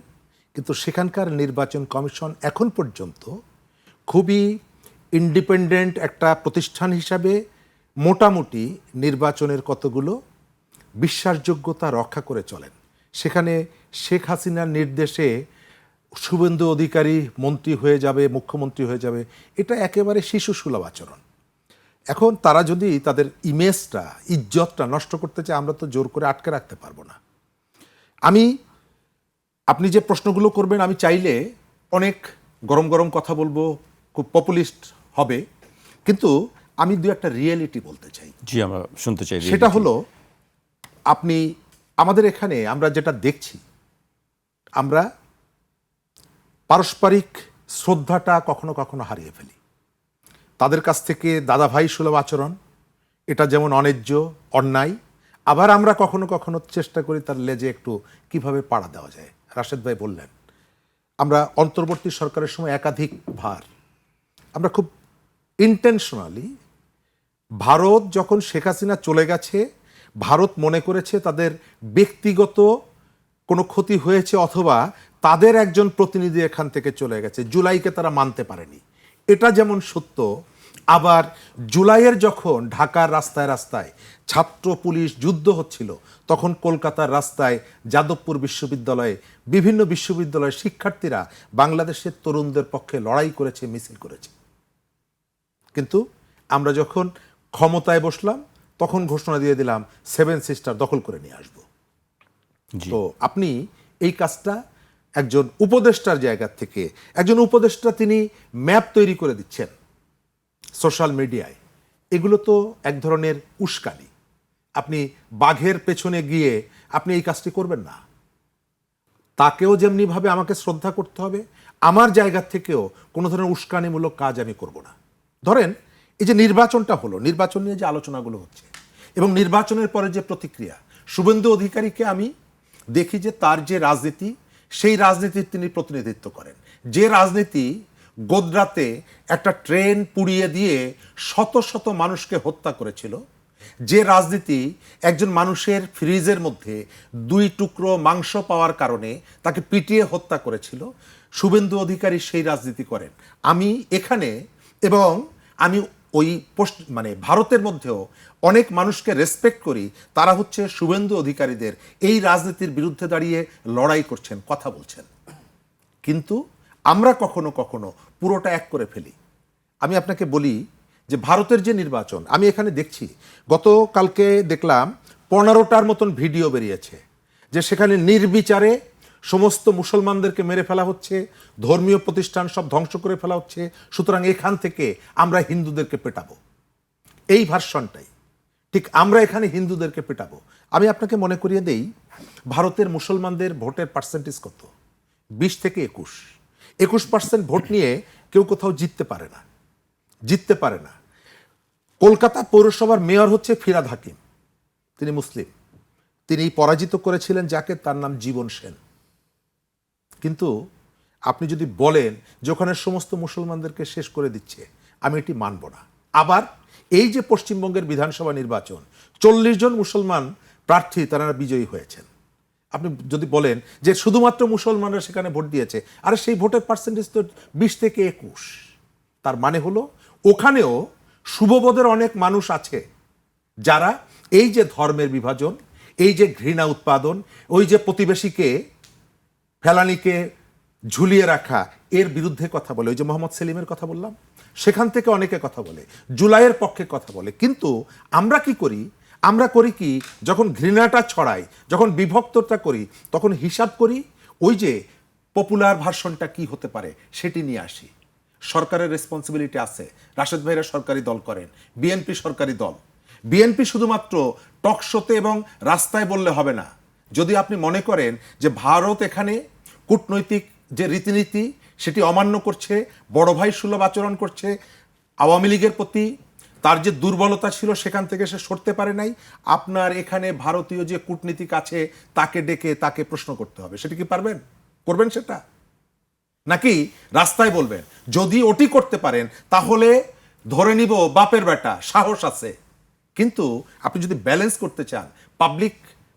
কিন্তু সেখানকার নির্বাচন কমিশন এখন পর্যন্ত খুবই ইন্ডিপেন্ডেন্ট একটা প্রতিষ্ঠান হিসাবে মোটামুটি নির্বাচনের কতগুলো বিশ্বাসযোগ্যতা রক্ষা করে চলেন। সেখানে শেখ হাসিনার নির্দেশে শুভেন্দু অধিকারী মন্ত্রী হয়ে যাবে, মুখ্যমন্ত্রী হয়ে যাবে, এটা একেবারে শিশুসুলভ আচরণ। এখন তারা যদি তাদের ইমেজটা, ইজ্জতটা নষ্ট করতে চায়, আমরা তো জোর করে আটকে রাখতে পারবো না। আপনি যে প্রশ্নগুলো করবেন, আমি চাইলে অনেক গরম গরম কথা বলবো, খুব পপুলিস্ট হবে, কিন্তু আমি দু একটা রিয়েলিটি বলতে চাই। জি, আমরা শুনতে চাই। সেটা হলো, আপনি আমাদের এখানে আমরা যেটা দেখছি, আমরা পারস্পরিক শ্রদ্ধাটা কখনো কখনো হারিয়ে ফেলি। তাদের কাছ থেকে দাদা ভাই সুলভ আচরণ, এটা যেমন অন্যায্য, অন্যায়, আবার আমরা কখনো কখনো চেষ্টা করি তার লেজে একটু কিভাবে পাড়া দেওয়া যায়। রাশেদ ভাই বললেন, আমরা অন্তর্বর্তী সরকারের সময় একাধিক ভার আমরা খুব ইন্টেনশনালি, ভারত যখন শেখ হাসিনা চলে গেছে, ভারত মনে করেছে তাদের ব্যক্তিগত কোনো ক্ষতি হয়েছে অথবা তাদের একজন প্রতিনিধি এখান থেকে চলে গেছে, জুলাইকে তারা মানতে পারেনি। এটা যেমন সত্য, আবার জুলাইয়ের যখন ঢাকার রাস্তায় রাস্তায় ছাত্র পুলিশ যুদ্ধ হচ্ছিল, তখন কলকাতার রাস্তায় যাদবপুর বিশ্ববিদ্যালয়ে, বিভিন্ন বিশ্ববিদ্যালয়ের শিক্ষার্থীরা বাংলাদেশের তরুণদের পক্ষে লড়াই করেছে, মিছিল করেছে। কিন্তু আমরা যখন ক্ষমতায় বসলাম, তখন ঘোষণা দিয়ে দিলাম 7 সিস্টার দখল করে নিয়ে আসব। তো আপনি এই কাজটা একজন উপদেষ্টার জায়গা থেকে, একজন উপদেষ্টা তিনি ম্যাপ তৈরি করে দিচ্ছেন সোশ্যাল মিডিয়ায়, এগুলো তো এক ধরনের উস্কানি। আপনি বাঘের পেছনে গিয়ে আপনি এই কাজটি করবেন না। তাকেও যেমনিভাবে আমাকে শ্রদ্ধা করতে হবে, আমার জায়গা থেকেও কোনো ধরনের উস্কানিমূলক কাজ আমি করব না। ধরেন এই যে নির্বাচনটা হলো, নির্বাচন নিয়ে যে আলোচনাগুলো হচ্ছে এবং নির্বাচনের পরে যে প্রতিক্রিয়া, শুভেন্দু অধিকারীকে আমি দেখি যে তার যে রাজনীতি, সেই রাজনীতির তিনি প্রতিনিধিত্ব করেন। যে রাজনীতি গোদরাতে একটা ট্রেন পুড়িয়ে দিয়ে শত শত মানুষকে হত্যা করেছিল, যে রাজনীতি একজন মানুষের ফ্রিজের মধ্যে 2 টুকরো মাংস পাওয়ার কারণে তাকে পিটিয়ে হত্যা করেছিল, শুভেন্দু অধিকারী সেই রাজনীতি করেন। আমি এখানে, এবং আমি ওই ভারতের মধ্যেও অনেক মানুষকে রেসপেক্ট করি, তারা হচ্ছে শুভেন্দু অধিকারীদের এই রাজনীতির বিরুদ্ধে দাঁড়িয়ে লড়াই করছেন, কথা বলছেন। কিন্তু আমরা কখনো কখনো পুরোটা এক করে ফেলি। আমি আপনাকে বলি যে ভারতের যে নির্বাচন, আমি এখানে দেখছি, গতকালকে দেখলাম 15টার মতন ভিডিও বেরিয়েছে যে সেখানে নির্বিচারে সমস্ত মুসলমানদেরকে মেরে ফেলা হচ্ছে, ধর্মীয় প্রতিষ্ঠান সব ধ্বংস করে ফেলা হচ্ছে, সুতরাং এখান থেকে আমরা হিন্দুদেরকে পেটাবো। এই ভার্সনটাই ঠিক, আমরা এখানে হিন্দুদেরকে পেটাবো। আমি আপনাকে মনে করিয়ে দেই, ভারতের মুসলমানদের ভোটের পার্সেন্টেজ কত? 20 থেকে 21% ভোট নিয়ে কেউ কোথাও জিততে পারে না। কলকাতা পৌরসভার মেয়র হচ্ছে ফিরহাদ হাকিম, তিনি মুসলিম, তিনি পরাজিত করেছিলেন যাকে, তার নাম জীবন সেন। কিন্তু আপনি যদি বলেন যে ওখানে সমস্ত মুসলমানদেরকে শেষ করে দিচ্ছে, আমি এটি মানব না। আবার এই যে পশ্চিমবঙ্গের বিধানসভা নির্বাচন, 40 জন মুসলমান প্রার্থী তারা বিজয়ী হয়েছেন, আপনি যদি বলেন যে শুধুমাত্র মুসলমানরা সেখানে ভোট দিয়েছে, আরে সেই ভোটের পার্সেন্টেজ তো 20 থেকে 21। তার মানে হলো ওখানেও শুভবোধের অনেক মানুষ আছে যারা এই যে ধর্মের বিভাজন, এই যে ঘৃণা উৎপাদন, ওই যে প্রতিবেশীকে, ফেলানিকে ঝুলিয়ে রাখা, এর বিরুদ্ধে কথা বলে। ওই যে মোহাম্মদ সেলিমের কথা বললাম, সেখান থেকে অনেকে কথা বলে, জুলাইয়ের পক্ষে কথা বলে। কিন্তু আমরা কি করি? আমরা করি কি, যখন ঘৃণাটা ছড়াই, যখন বিভক্তটা করি, তখন হিসাব করি ওই যে পপুলার ভার্সনটা কি হতে পারে সেটি নিয়ে আসি। সরকারের রেসপন্সিবিলিটি আছে। রাশেদ ভাইরা সরকারি দল করেন, বিএনপি সরকারি দল। বিএনপি শুধুমাত্র টক শোতে এবং রাস্তায় বললে হবে না। যদি আপনি মনে করেন যে ভারত এখানে কূটনৈতিক যে রীতিনীতি সেটি অমান্য করছে, বড় ভাই সুলভ আচরণ করছে, আওয়ামী লীগের প্রতি তার যে দুর্বলতা ছিল সেখান থেকে সে সরতে পারে নাই, আপনার এখানে ভারতীয় যে কূটনীতিক আছে তাকে ডেকে তাকে প্রশ্ন করতে হবে। সেটা কি পারবেন? করবেন সেটা? নাকি রাস্তায় বলবেন? যদি ওটি করতে পারেন তাহলে ধরে নিব বাপের বেটা, সাহস আছে। কিন্তু আপনি যদি ব্যালেন্স করতে চান, পাবলিক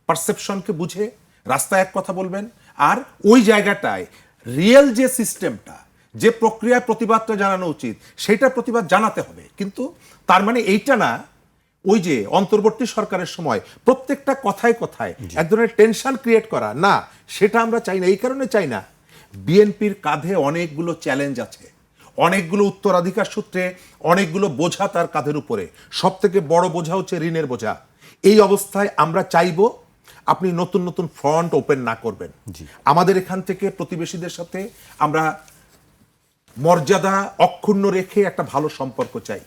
পারসেপশনকে বুঝে রাস্তায় এক কথা বলবেন, আর ওই জায়গাটায় রিয়েল যে সিস্টেমটা, যে প্রক্রিয়ায় প্রতিবাদটা জানানো উচিত সেটা প্রতিবাদ জানাতে হবে। কিন্তু তার মানে এইটা না ওই যে অন্তর্বর্তী সরকারের সময় প্রত্যেকটা কথায় কথায় এক ধরনের টেনশন ক্রিয়েট করা, না সেটা আমরা চাই না। এই কারণে চাই না, বিএনপির কাঁধে অনেকগুলো চ্যালেঞ্জ আছে, অনেকগুলো উত্তরাধিকার সূত্রে অনেকগুলো বোঝা তার কাঁধের উপরে। সব থেকে বড় বোঝা হচ্ছে ঋণের বোঝা। এই অবস্থায় আমরা চাইবো আপনি নতুন নতুন ফ্রন্ট ওপেন না করবেন। আমাদের এখান থেকে প্রতিবেশীদের সাথে আমরা মর্যাদা অক্ষুণ্ণ রেখে একটা ভালো সম্পর্ক চাই,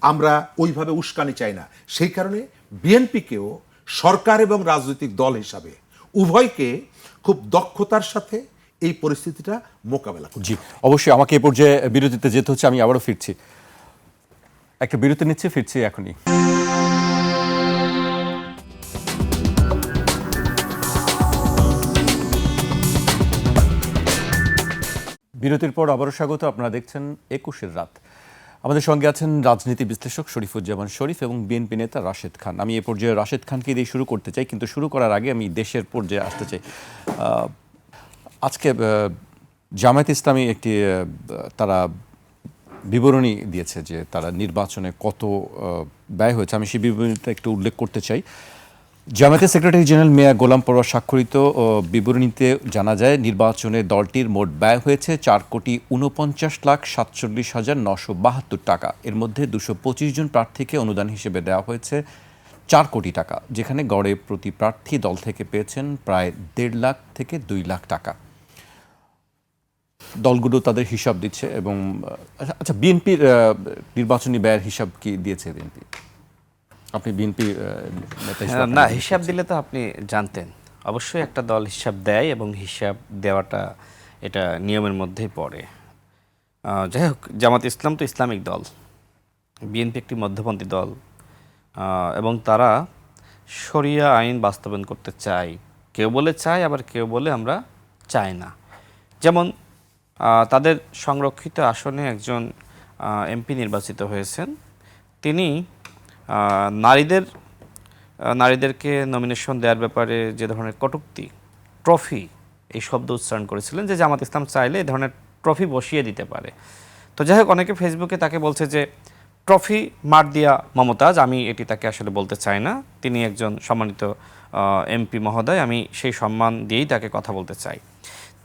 আমরা ওইভাবে উস্কানি চাই না। সেই কারণে বিএনপিকেও সরকার এবং রাজনৈতিক দল হিসাবে উভয়কে খুব দক্ষতার সাথে এই পরিস্থিতিটা মোকাবেলা করতে জি অবশ্যই। আমাকে এই পর্যায়ে বিরতিতে যেতে হচ্ছে, আমি আবারও ফিরছি, একটা বিরতি নিচ্ছে, ফিরছি এখনই। বিরতির পর আবারও স্বাগত। আপনারা দেখছেন ২১-এর রাত। আমাদের সঙ্গে আছেন রাজনীতি বিশ্লেষক শরীফুজ্জামান শরীফ এবং বিএনপি নেতা রাশেদ খান। আমি এ পর্যায়ে রাশেদ খানকে দিয়ে শুরু করতে চাই, কিন্তু শুরু করার আগে আমি দেশের পর্যায়ে আসতে চাই। আজকে জামায়াত ইসলামী একটি তারা বিবরণী দিয়েছে যে তারা নির্বাচনে কত ব্যয় হয়েছে। আমি সেই বিবরণীটা একটু উল্লেখ করতে চাই। জামায়াতের সেক্রেটারি জেনারেল মিয়া গোলাম পরোয়ার স্বাক্ষরিত বিবরণীতে জানা যায়, নির্বাচনে দলটির মোট ব্যয় হয়েছে 4,49,47,972 টাকা। এর মধ্যে 225 জন প্রার্থীকে অনুদান হিসেবে দেওয়া হয়েছে 4 কোটি টাকা, যেখানে গড়ে প্রতি প্রার্থী দল থেকে পেয়েছেন প্রায় 1.5 লাখ থেকে 2 লাখ টাকা। দলগুলো তাদের হিসাব দিচ্ছে। এবং আচ্ছা, বিএনপির নির্বাচনী ব্যয়ের হিসাব কি দিয়েছে বিএনপি? আপনি বিএনপি নেতা হিসেবে না, হিসাব দিলে তো আপনি জানতেন। অবশ্যই একটা দল হিসাব দেয় এবং হিসাব দেওয়াটা এটা নিয়মের মধ্যেই পড়ে। যাই হোক, জামাত ইসলাম তো ইসলামিক দল, বিএনপি একটি মধ্যপন্থী দল, এবং তারা শরিয়া আইন বাস্তবায়ন করতে চায়। কেউ বলে চায়, আবার কেউ বলে আমরা চাই না। যেমন তাদের সংরক্ষিত আসনে একজন এমপি নির্বাচিত হয়েছেন, তিনি নারীদেরকে নমিনেশন দেওয়ার ব্যাপারে যে ধরনের কটূক্তি, ট্রফি এই শব্দ উচ্চারণ করেছিলেন, যে জামাত ইসলাম চাইলে এই ধরনের ট্রফি বসিয়ে দিতে পারে। তো যাই হোক, অনেকে ফেসবুকে তাকে বলছে যে ট্রফি মার দিয়া মমতাজ। আমি এটি তাকে আসলে বলতে চাই না, তিনি একজন সম্মানিত এমপি মহোদয়, আমি সেই সম্মান দিয়েই তাকে কথা বলতে চাই।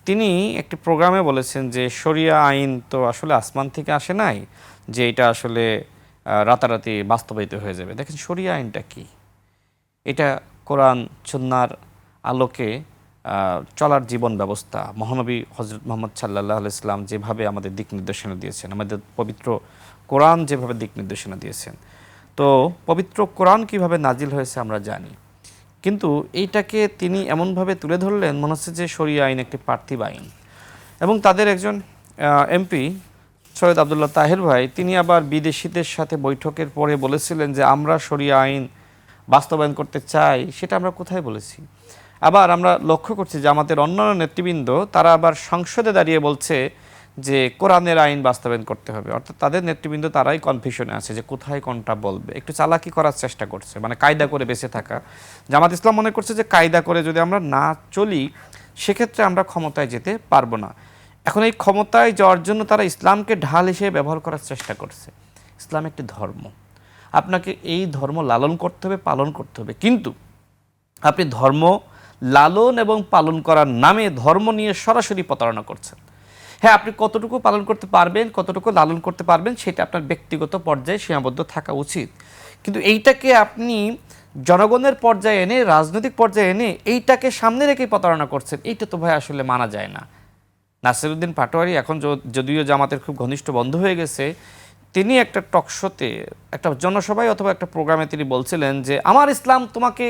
তিনি একটি প্রোগ্রামে বলেছেন যে শরিয়া আইন তো আসলে আসমান থেকে আসে নাই, যে এটা আসলে রাতারাতি বাস্তবায়িত হয়ে যাবে। দেখেন, শরিয়া আইনটা কি? এটা কোরআন সুন্নাহর আলোকে চলার জীবন ব্যবস্থা। মহানবী হযরত মুহাম্মদ সাল্লাল্লাহু আলাইহি সাল্লাম যেভাবে আমাদের দিক নির্দেশনা দিয়েছেন, আমাদের পবিত্র কোরআন যেভাবে দিক নির্দেশনা দিয়েছেন, তো পবিত্র কোরআন কিভাবে নাজিল হয়েছে আমরা জানি। কিন্তু এইটাকে তিনি এমনভাবে তুলে ধরলেন, মনে হচ্ছে যে শরিয়া আইন একটি পার্থিব আইন। এবং তাদের একজন এমপি সৈয়দ আবদুল্লাহ তাহের ভাই, তিনি আবার বিদেশিদের সাথে বৈঠকের পরে বলেছিলেন যে আমরা শরিয়া আইন বাস্তবায়ন করতে চাই। সেটা আমরা কোথায় বলেছি? আবার আমরা লক্ষ্য করছি যে আমাদের অন্যান্য নেতৃবৃন্দ তারা আবার সংসদে দাঁড়িয়ে বলছে যে কোরআনের আইন বাস্তবায়ন করতে হবে। অর্থাৎ তাদের নেতৃবৃন্দ তারাই কনফিউশনে আছে যে কোথায় কোনটা বলবে, একটু চালাকি করার চেষ্টা করছে, মানে কায়দা করে বেঁচে থাকা। জামাত ইসলাম মনে করছে যে কায়দা করে যদি আমরা না চলি, সেক্ষেত্রে আমরা ক্ষমতায় যেতে পারবো না। এখন এই ক্ষমতায় যাওয়ার জন্য তারা ইসলামকে ঢাল হিসেবে ব্যবহার করার চেষ্টা করছে। ইসলাম একটি ধর্ম, আপনাকে এই ধর্ম লালন করতে হবে, পালন করতে হবে। কিন্তু আপনি ধর্ম লালন এবং পালন করার নামে ধর্ম নিয়ে সরাসরি প্রতারণা করছেন। হ্যাঁ, আপনি কতটুকু পালন করতে পারবেন, কতটুকু লালন করতে পারবেন, সেটা আপনার ব্যক্তিগত পর্যায়ে সীমাবদ্ধ থাকা উচিত। কিন্তু এইটাকে আপনি জনগণের পর্যায়ে এনে, রাজনৈতিক পর্যায়ে এনে এইটাকে সামনে রেখে প্রতারণা করছেন, এইটা তো ভাই আসলে মানা যায় না। নাসিরউদ্দিন পাটোয়ারি এখন যদিও জামাতের খুব ঘনিষ্ঠ বন্ধু হয়ে গেছে, তিনি একটা টকশোতে, একটা জনসভায় অথবা একটা প্রোগ্রামে তিনি বলছিলেন যে আমার ইসলাম তোমাকে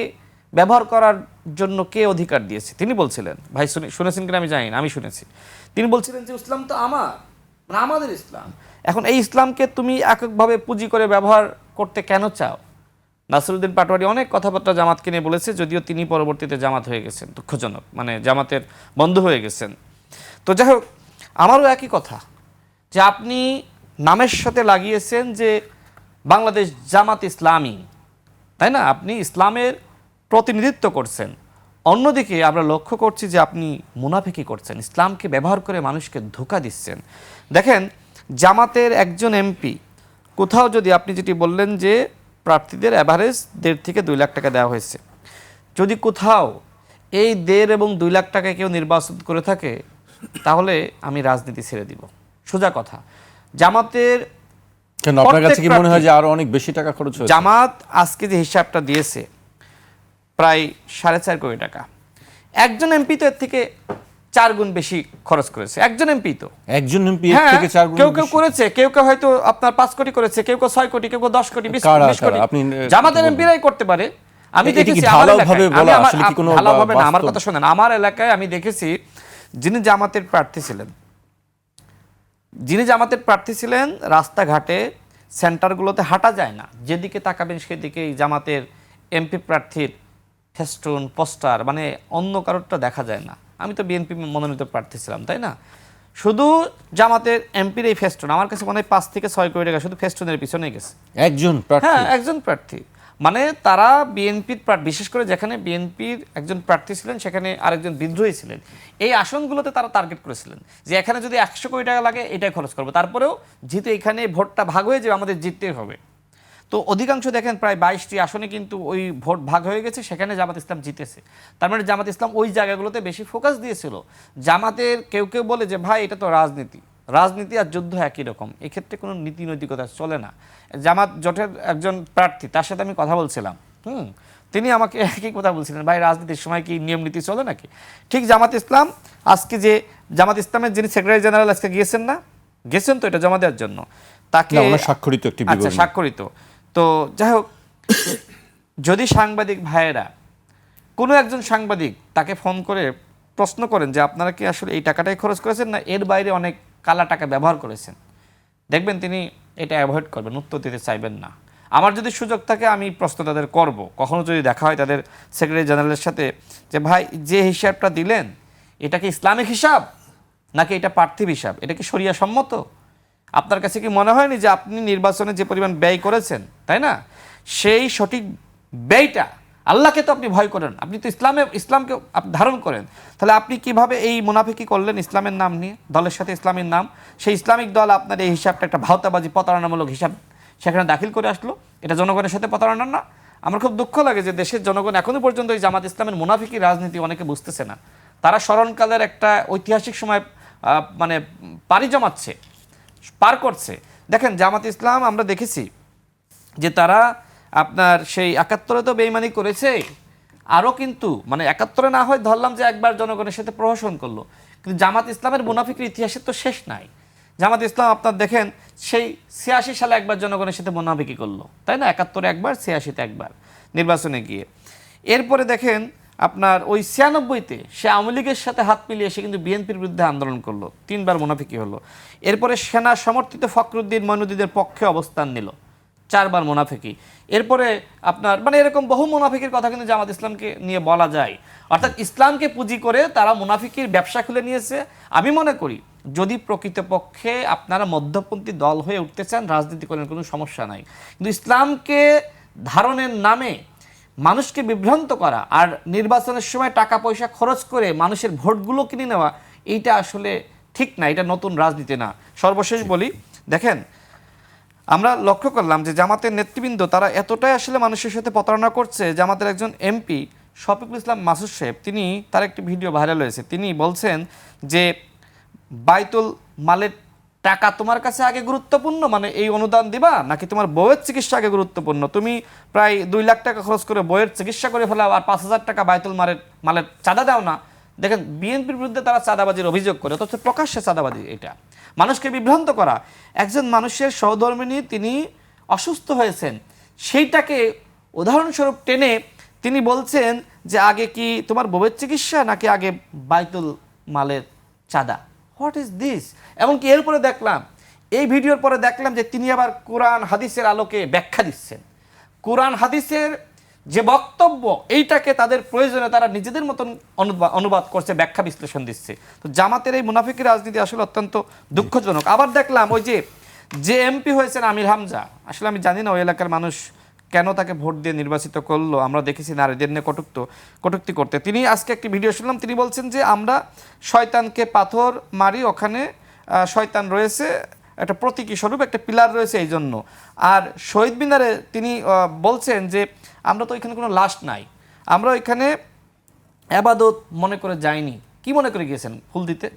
ব্যবহার করার জন্য কে অধিকার দিয়েছে। তিনি বলছিলেন, ভাই শুনেছেন কিনা আমি জানি না, আমি শুনেছি, তিনি বলছিলেন যে ইসলাম তো আমার, মানে আমাদের ইসলাম। এখন এই ইসলামকে তুমি এককভাবে পুঁজি করে ব্যবহার করতে কেন চাও? নাসিরউদ্দিন পাটোয়ারি অনেক কথাবার্তা জামাতকে নিয়ে বলেছে, যদিও তিনি পরবর্তীতে জামাত হয়ে গেছেন, দুঃখজনক, মানে জামাতের বন্ধু হয়ে গেছেন। তো যাই হোক, আমারও একই কথা যে আপনি নামের সাথে লাগিয়েছেন যে বাংলাদেশ জামাত ইসলামী, তাই না? আপনি ইসলামের প্রতিনিধিত্ব করছেন, অন্যদিকে আমরা লক্ষ্য করছি যে আপনি মুনাফিকি করছেন, ইসলামকে ব্যবহার করে মানুষকে ধোঁকা দিচ্ছেন। দেখেন, জামাতের একজন এমপি কোথাও যদি আপনি যেটি বললেন যে প্রার্থীদের অ্যাভারেজ 1.5 থেকে 2 লাখ টাকা দেওয়া হয়েছে, যদি কোথাও এই 1.5 এবং 2 লাখ টাকায় কেউ নির্বাচন করে থাকে, তাহলে আমি রাজনীতি ছেড়ে দিব। সোজা কথা। জামাতের কেন আপনার কাছে কি মনে হয় যে আরো অনেক বেশি টাকা খরচ হয়েছে? জামাত আজকে যে হিসাবটা দিয়েছে প্রায় 4.5 কোটি টাকা, একজন এমপি তো এর থেকে 4 গুণ বেশি খরচ করেছে। একজন এমপি তো, একজন এমপি হ্যাঁ, থেকে 4 গুণ কেউ কেউ বেশি? করেছে, কেউ কেউ হয়তো আপনার 5 কোটি করেছে, কেউ কেউ 6 কোটি, কেউ কেউ 10 কোটি, 20 কারা, কোটি। আপনি জামাতের কি এমপিরাই করতে পারে। আমি এটা কি দেখেছি আমার ঢালাওভাবে এলাকায়, বলা? আমি আসলে কি কোনো ঢালাওভাবে না, আমার বাস্তব? কথা শুনেন। আমার এলাকায় আমি দেখেছি যিনি জামাতের প্রার্থী ছিলেন, রাস্তাঘাটে সেন্টারগুলোতে হাঁটা যায় না, যেদিকে তাকাবেন সেদিকেই জামাতের এমপি প্রার্থীর ফেস্টুন, পোস্টার, মানে অন্য কারোরটা দেখা যায় না। আমি তো বিএনপি মনোনীত প্রার্থী ছিলাম, তাই না? শুধু জামাতের এমপির এই ফেস্টুন আমার কাছে মনে হয় 5 থেকে 6 কোটি টাকা শুধু ফেস্টুনের পিছনে গেছে। একজন প্রার্থী? হ্যাঁ, একজন প্রার্থী। মানে তারা বিএনপির বিশেষ করে যেখানে বিএনপির একজন প্রার্থী ছিলেন সেখানে আরেকজন বিদ্রোহী ছিলেন, এই আসনগুলোতে তারা টার্গেট করেছিলেন যে এখানে যদি 100 কোটি টাকা লাগে এটাই খরচ করবো, তারপরেও যেহেতু এখানে ভোটটা ভাগ হয়ে যাবে, আমাদের জিততে হবে। তো অধিকাংশ দেখেন প্রায় 22টি আসনে কিন্তু ওই ভোট ভাগ হয়ে গেছে, সেখানে জামাত ইসলাম জিতেছে। তার মানে জামাত ইসলাম ওই জায়গাগুলোতে বেশি ফোকাস দিয়েছিল। জামাতের কেউ কেউ বলে যে ভাই এটা তো রাজনীতি আর যুদ্ধ একই রকম, এক্ষেত্রে কোনো নীতি নৈতিকতা চলে না। জামাত জোটের একজন প্রার্থী, তার সাথে আমি কথা বলছিলাম, তিনি আমাকে একই কথা বলছিলেন, ভাই রাজনীতির সময় কি নিয়ম নীতি চলে নাকি? ঠিক জামাত ইসলাম আজকে যে জামাত ইসলামের যিনি সেক্রেটারি জেনারেল আজকে গিয়েছেন না, গেছেন তো এটা জমা দেওয়ার জন্য, তাকে স্বাক্ষরিত একটি আচ্ছা বিবরণী। স্বাক্ষরিত। তো যাই হোক, যদি সাংবাদিক ভাইয়েরা, কোনো একজন সাংবাদিক তাকে ফোন করে প্রশ্ন করেন যে আপনারা কি আসলে এই টাকাটাই খরচ করেছেন না এর বাইরে অনেক কালা টাকা ব্যবহার করেছেন, দেখবেন তিনি এটা অ্যাভয়েড করবেন, উত্তর দিতে চাইবেন না। আমার যদি সুযোগ থাকে আমি প্রশ্ন তাদের করব, কখনো যদি দেখা হয় তাদের সেক্রেটারি জেনারেলের সাথে, যে ভাই যে হিসাবটা দিলেন এটা কি ইসলামিক হিসাব নাকি এটা পার্থিব হিসাব, এটা কি শরিয়া সম্মত? আপনার কাছে কি মনে হয়নি যে আপনি নির্বাচনে যে পরিমাণ ব্যয় করেছেন, তাই না, সেই সঠিক ব্যয়টা, আল্লাহকে তো আপনি ভয় করেন, আপনি তো ইসলামকে আপনি ধারণ করেন, তাহলে আপনি কিভাবে এই মুনাফিকি করলেন ইসলামের নাম নিয়ে, দলের সাথে ইসলামের নাম, সেই ইসলামিক দল আপনার এই হিসাবটা একটা ভাওতাবাজি প্রতারণামূলক হিসাব সেখানে দাখিল করে আসলো, এটা জনগণের সাথে প্রতারণা না? আমার খুব দুঃখ লাগে যে দেশের জনগণ এখনো পর্যন্ত এই জামাত ইসলামের মুনাফিকি রাজনীতি অনেকে বুঝতেছে না। তারা স্মরণকালের একটা ঐতিহাসিক সময় মানে পাড়ি জমাচ্ছে, পার করছে। দেখেন জামাত ইসলাম আমরা দেখেছি যে তারা আপনার সেই 71-এ তো বেইমানি করেছে, আরও কিন্তু মানে 71-এ না হয় ধরলাম যে একবার জনগণের সাথে প্রহসন করলো, কিন্তু জামাত ইসলামের মুনাফিকের ইতিহাসের তো শেষ নাই। জামাত ইসলাম আপনার দেখেন সেই 86 সালে একবার জনগণের সাথে মুনাফিকি করলো, তাই না, 71-এ একবার, 86-তে একবার নির্বাচনে গিয়ে। এরপরে দেখেন আপনার ওই 96-তে সে আওয়ামী লীগের সাথে হাত মিলিয়ে সে কিন্তু বিএনপির বিরুদ্ধে আন্দোলন করলো, 3বার মুনাফিকি হলো। এরপরে সেনা সমর্থিত ফখরুদ্দিন মইনুদ্দিনের পক্ষে অবস্থান নিল, 4বার মুনাফিকি। এরপরে আপনার মানে এরকম বহু মুনাফিকের কথা কিন্তু জামাত ইসলামকে নিয়ে বলা যায়। অর্থাৎ ইসলামকে পুঁজি করে তারা মুনাফিকির ব্যবসা খুলে নিয়েছে। আমি মনে করি যদি প্রকৃতপক্ষে আপনারা মধ্যপন্থী দল হয়ে উঠতে চান, রাজনীতি করেন, কোনো সমস্যা নাই, কিন্তু ইসলামকে ধারণের নামে মানুষকে বিভ্রান্ত করা আর নির্বাচনের সময় টাকা পয়সা খরচ করে মানুষের ভোটগুলো কিনে নেওয়া, এইটা আসলে ঠিক না, এটা নতুন রাজনীতি না। সর্বশেষ বলি, দেখেন আমরা লক্ষ্য করলাম যে জামাতের নেতৃবৃন্দ তারা এতটাই আসলে মানুষের সাথে প্রতারণা করছে। জামাতের একজন এমপি শফিকুল ইসলাম মাসুদ সাহেব, তিনি তার একটি ভিডিও ভাইরাল হয়েছে, তিনি বলছেন যে বাইতুল মালের টাকা তোমার কাছে আগে গুরুত্বপূর্ণ, মানে এই অনুদান দিবা, নাকি তোমার বউয়ের চিকিৎসা আগে গুরুত্বপূর্ণ? তুমি প্রায় 2 লাখ টাকা খরচ করে বউয়ের চিকিৎসা করে ফেলাও আর 5,000 টাকা বাইতুল মালের চাঁদা দাও না। দেখেন বিএনপির বিরুদ্ধে তারা চাঁদাবাজির অভিযোগ করে, অথচ প্রকাশ্যে চাঁদাবাজি, এটা মানুষকে বিভ্রান্ত করা। একজন মানুষের সহধর্মিণী তিনি অসুস্থ হয়েছেন, সেইটাকে উদাহরণস্বরূপ টেনে তিনি বলছেন যে আগে কি তোমার বউয়ের চিকিৎসা নাকি আগে বাইতুল মালের চাঁদা? What is this? এমনকি এরপরে দেখলাম, এই ভিডিওর পরে দেখলাম যে তিনি আবার কোরআন হাদিসের আলোকে ব্যাখ্যা দিচ্ছেন। কোরআন হাদিসের যে বক্তব্য এইটাকে তাদের প্রয়োজনে তারা নিজেদের মতন অনুবাদ করছে, ব্যাখ্যা বিশ্লেষণ দিচ্ছে। তো জামাতের এই মুনাফিকি রাজনীতি আসলে অত্যন্ত দুঃখজনক। আবার দেখলাম ওই যে এমপি হয়েছেন আমির হামজা, আসলে আমি জানি না ওই এলাকার মানুষ কেন তাকে ভোট দিয়ে নির্বাচিত করলো, আমরা দেখেছি নারীদের নিয়ে কটূক্তি করতে। তিনি আজকে একটি ভিডিও শুনলাম, তিনি বলছেন যে আমরা শয়তানকে পাথর মারি, ওখানে শয়তান রয়েছে, একটা প্রতীকী স্বরূপ, একটা পিলার রয়েছে এই জন্য। আর শহীদ মিনারে তিনি বলছেন যে আমরা তো এখানে কোনো লাশ নাই, আমরা ওইখানে আবাদত মনে করে যাইনি। কি মনে করে গিয়েছেন? ফুল দিতে।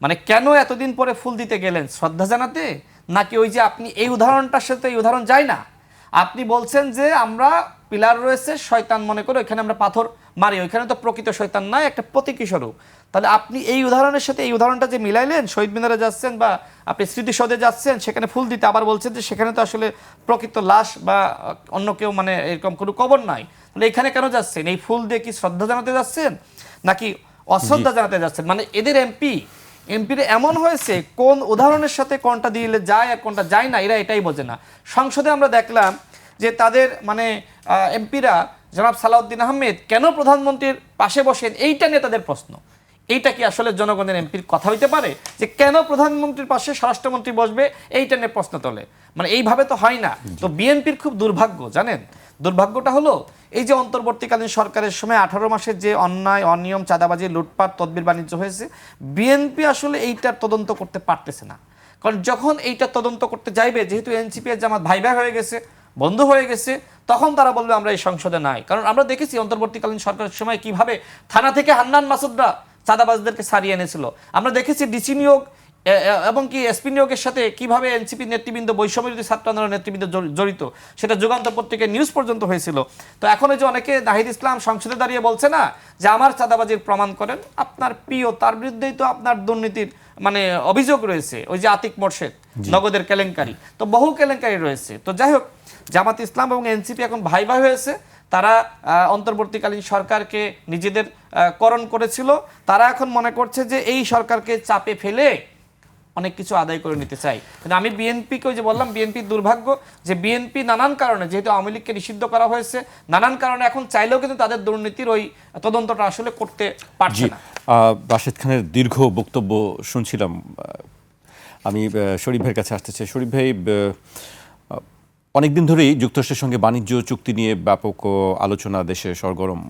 মানে কেন এতদিন পরে ফুল দিতে গেলেন? শ্রদ্ধা জানাতে? নাকি ওই যে আপনি এই উদাহরণটার সাথে এই উদাহরণ যায় না, আপনি বলছেন যে আমরা পিলার রয়েছে শয়তান মনে করে ওইখানে আমরা পাথর মারি, ওইখানে তো প্রকৃত শয়তান নয়, একটা প্রতীকী স্বরূপ। তাহলে আপনি এই উদাহরণের সাথে এই উদাহরণটা যে মিলাইলেন, শহীদ মিনারে যাচ্ছেন বা আপনি স্মৃতিসৌধে যাচ্ছেন, সেখানে ফুল দিতে, আবার বলছেন যে সেখানে তো আসলে প্রকৃত লাশ বা অন্য কেউ মানে এরকম কোনো কবর নাই, তাহলে এখানে কেন যাচ্ছেন? এই ফুল দিয়ে কি শ্রদ্ধা জানাতে যাচ্ছেন নাকি অশ্রদ্ধা জানাতে যাচ্ছেন? মানে এদের এমপির এমন হয়েছে কোন উদাহরণের সাথে কোনটা দিলে যায় আর কোনটা যায় না, এরা এটাই বোঝে না। সংসদে আমরা দেখলাম যে তাদের মানে এমপিরা, জনাব সালাউদ্দিন আহমেদ কেন প্রধানমন্ত্রীর পাশে বসেন, এইটা নিয়ে তাদের প্রশ্ন। এইটা কি আসলে জনগণের এমপির কথা হইতে পারে যে কেন প্রধানমন্ত্রীর পাশে স্বরাষ্ট্রমন্ত্রী বসবে, এইটা নিয়ে প্রশ্ন তোলে? মানে এইভাবে তো হয় না। তো বিএনপির খুব দুর্ভাগ্য, জানেন দুর্ভাগ্যটা হলো এই যে অন্তর্বর্তীকালীন সরকারের সময় 18 মাসের যে অন্যায়, অনিয়ম, চাঁদাবাজি, লুটপাট, তদবির বাণিজ্য হয়েছে, বিএনপি আসলে এইটার তদন্ত করতে পারতেছে না। কারণ যখন এইটা তদন্ত করতে যাইবে, যেহেতু এনসিপি এর জামাত ভাই ভাই হয়ে গেছে, বন্ধ হয়ে গেছে, তখন তারা বলবে আমরা এই সংসদে নাই। কারণ আমরা দেখেছি অন্তর্বর্তীকালীন সরকারের সময় কিভাবে থানা থেকে হান্নান মাসুদরা চাঁদাবাজদেরকে সারিয়ে এনেছিল। আমরা দেখেছি ডিসি নিয়োগ এবং কি এসপি নিয়োগের সাথে কিভাবে এনসিপি নেতৃবৃন্দ, বৈষম্যবিরোধী ছাত্র আন্দোলনের নেতৃবৃন্দ জড়িত, সেটা যুগান্তর পত্রিকায় নিউজ পর্যন্ত হয়েছিল। তো এখন এই যে অনেকে নাহিদ ইসলাম সংসদে দাঁড়িয়ে বলছে না যে আমার চাঁদাবাজির প্রমাণ করেন, আপনার প্রিয় তার বিরুদ্ধেই তো আপনার দুর্নীতির মানে অভিযোগ রয়েছে, ওই যে আতিক মোর্শেদ নগদের কেলেঙ্কারি, তো বহু কেলেঙ্কারি রয়েছে। তো যাই হোক, জামাত ইসলাম এবং এনসিপি এখন ভাই ভাই হয়েছে। তারা অন্তর্বর্তীকালীন সরকারকে নিজেদের করণ করেছিল, তারা এখন মনে করছে যে এই সরকারকে চাপে ফেলে অনেক কিছু আদায় করে নিতে চাই। কিন্তু আমি বিএনপিকে ওই যে বললাম, বিএনপির দুর্ভাগ্য যে বিএনপি নানান কারণে, যেহেতু আওয়ামী লীগকে নিষিদ্ধ করা হয়েছে, নানান কারণে এখন চাইলেও কিন্তু তাদের দুর্নীতির ওই তদন্তটা আসলে করতে পারছে না। রাশেদ খানের দীর্ঘ বক্তব্য শুনছিলাম। আমি শরীফ ভাইয়ের কাছে আসতে চাই। শরীফ ভাই, অনেকদিন ধরেই যুক্তরাষ্ট্রের সঙ্গে বাণিজ্য চুক্তি নিয়ে ব্যাপক আলোচনা দেশে সরগরম।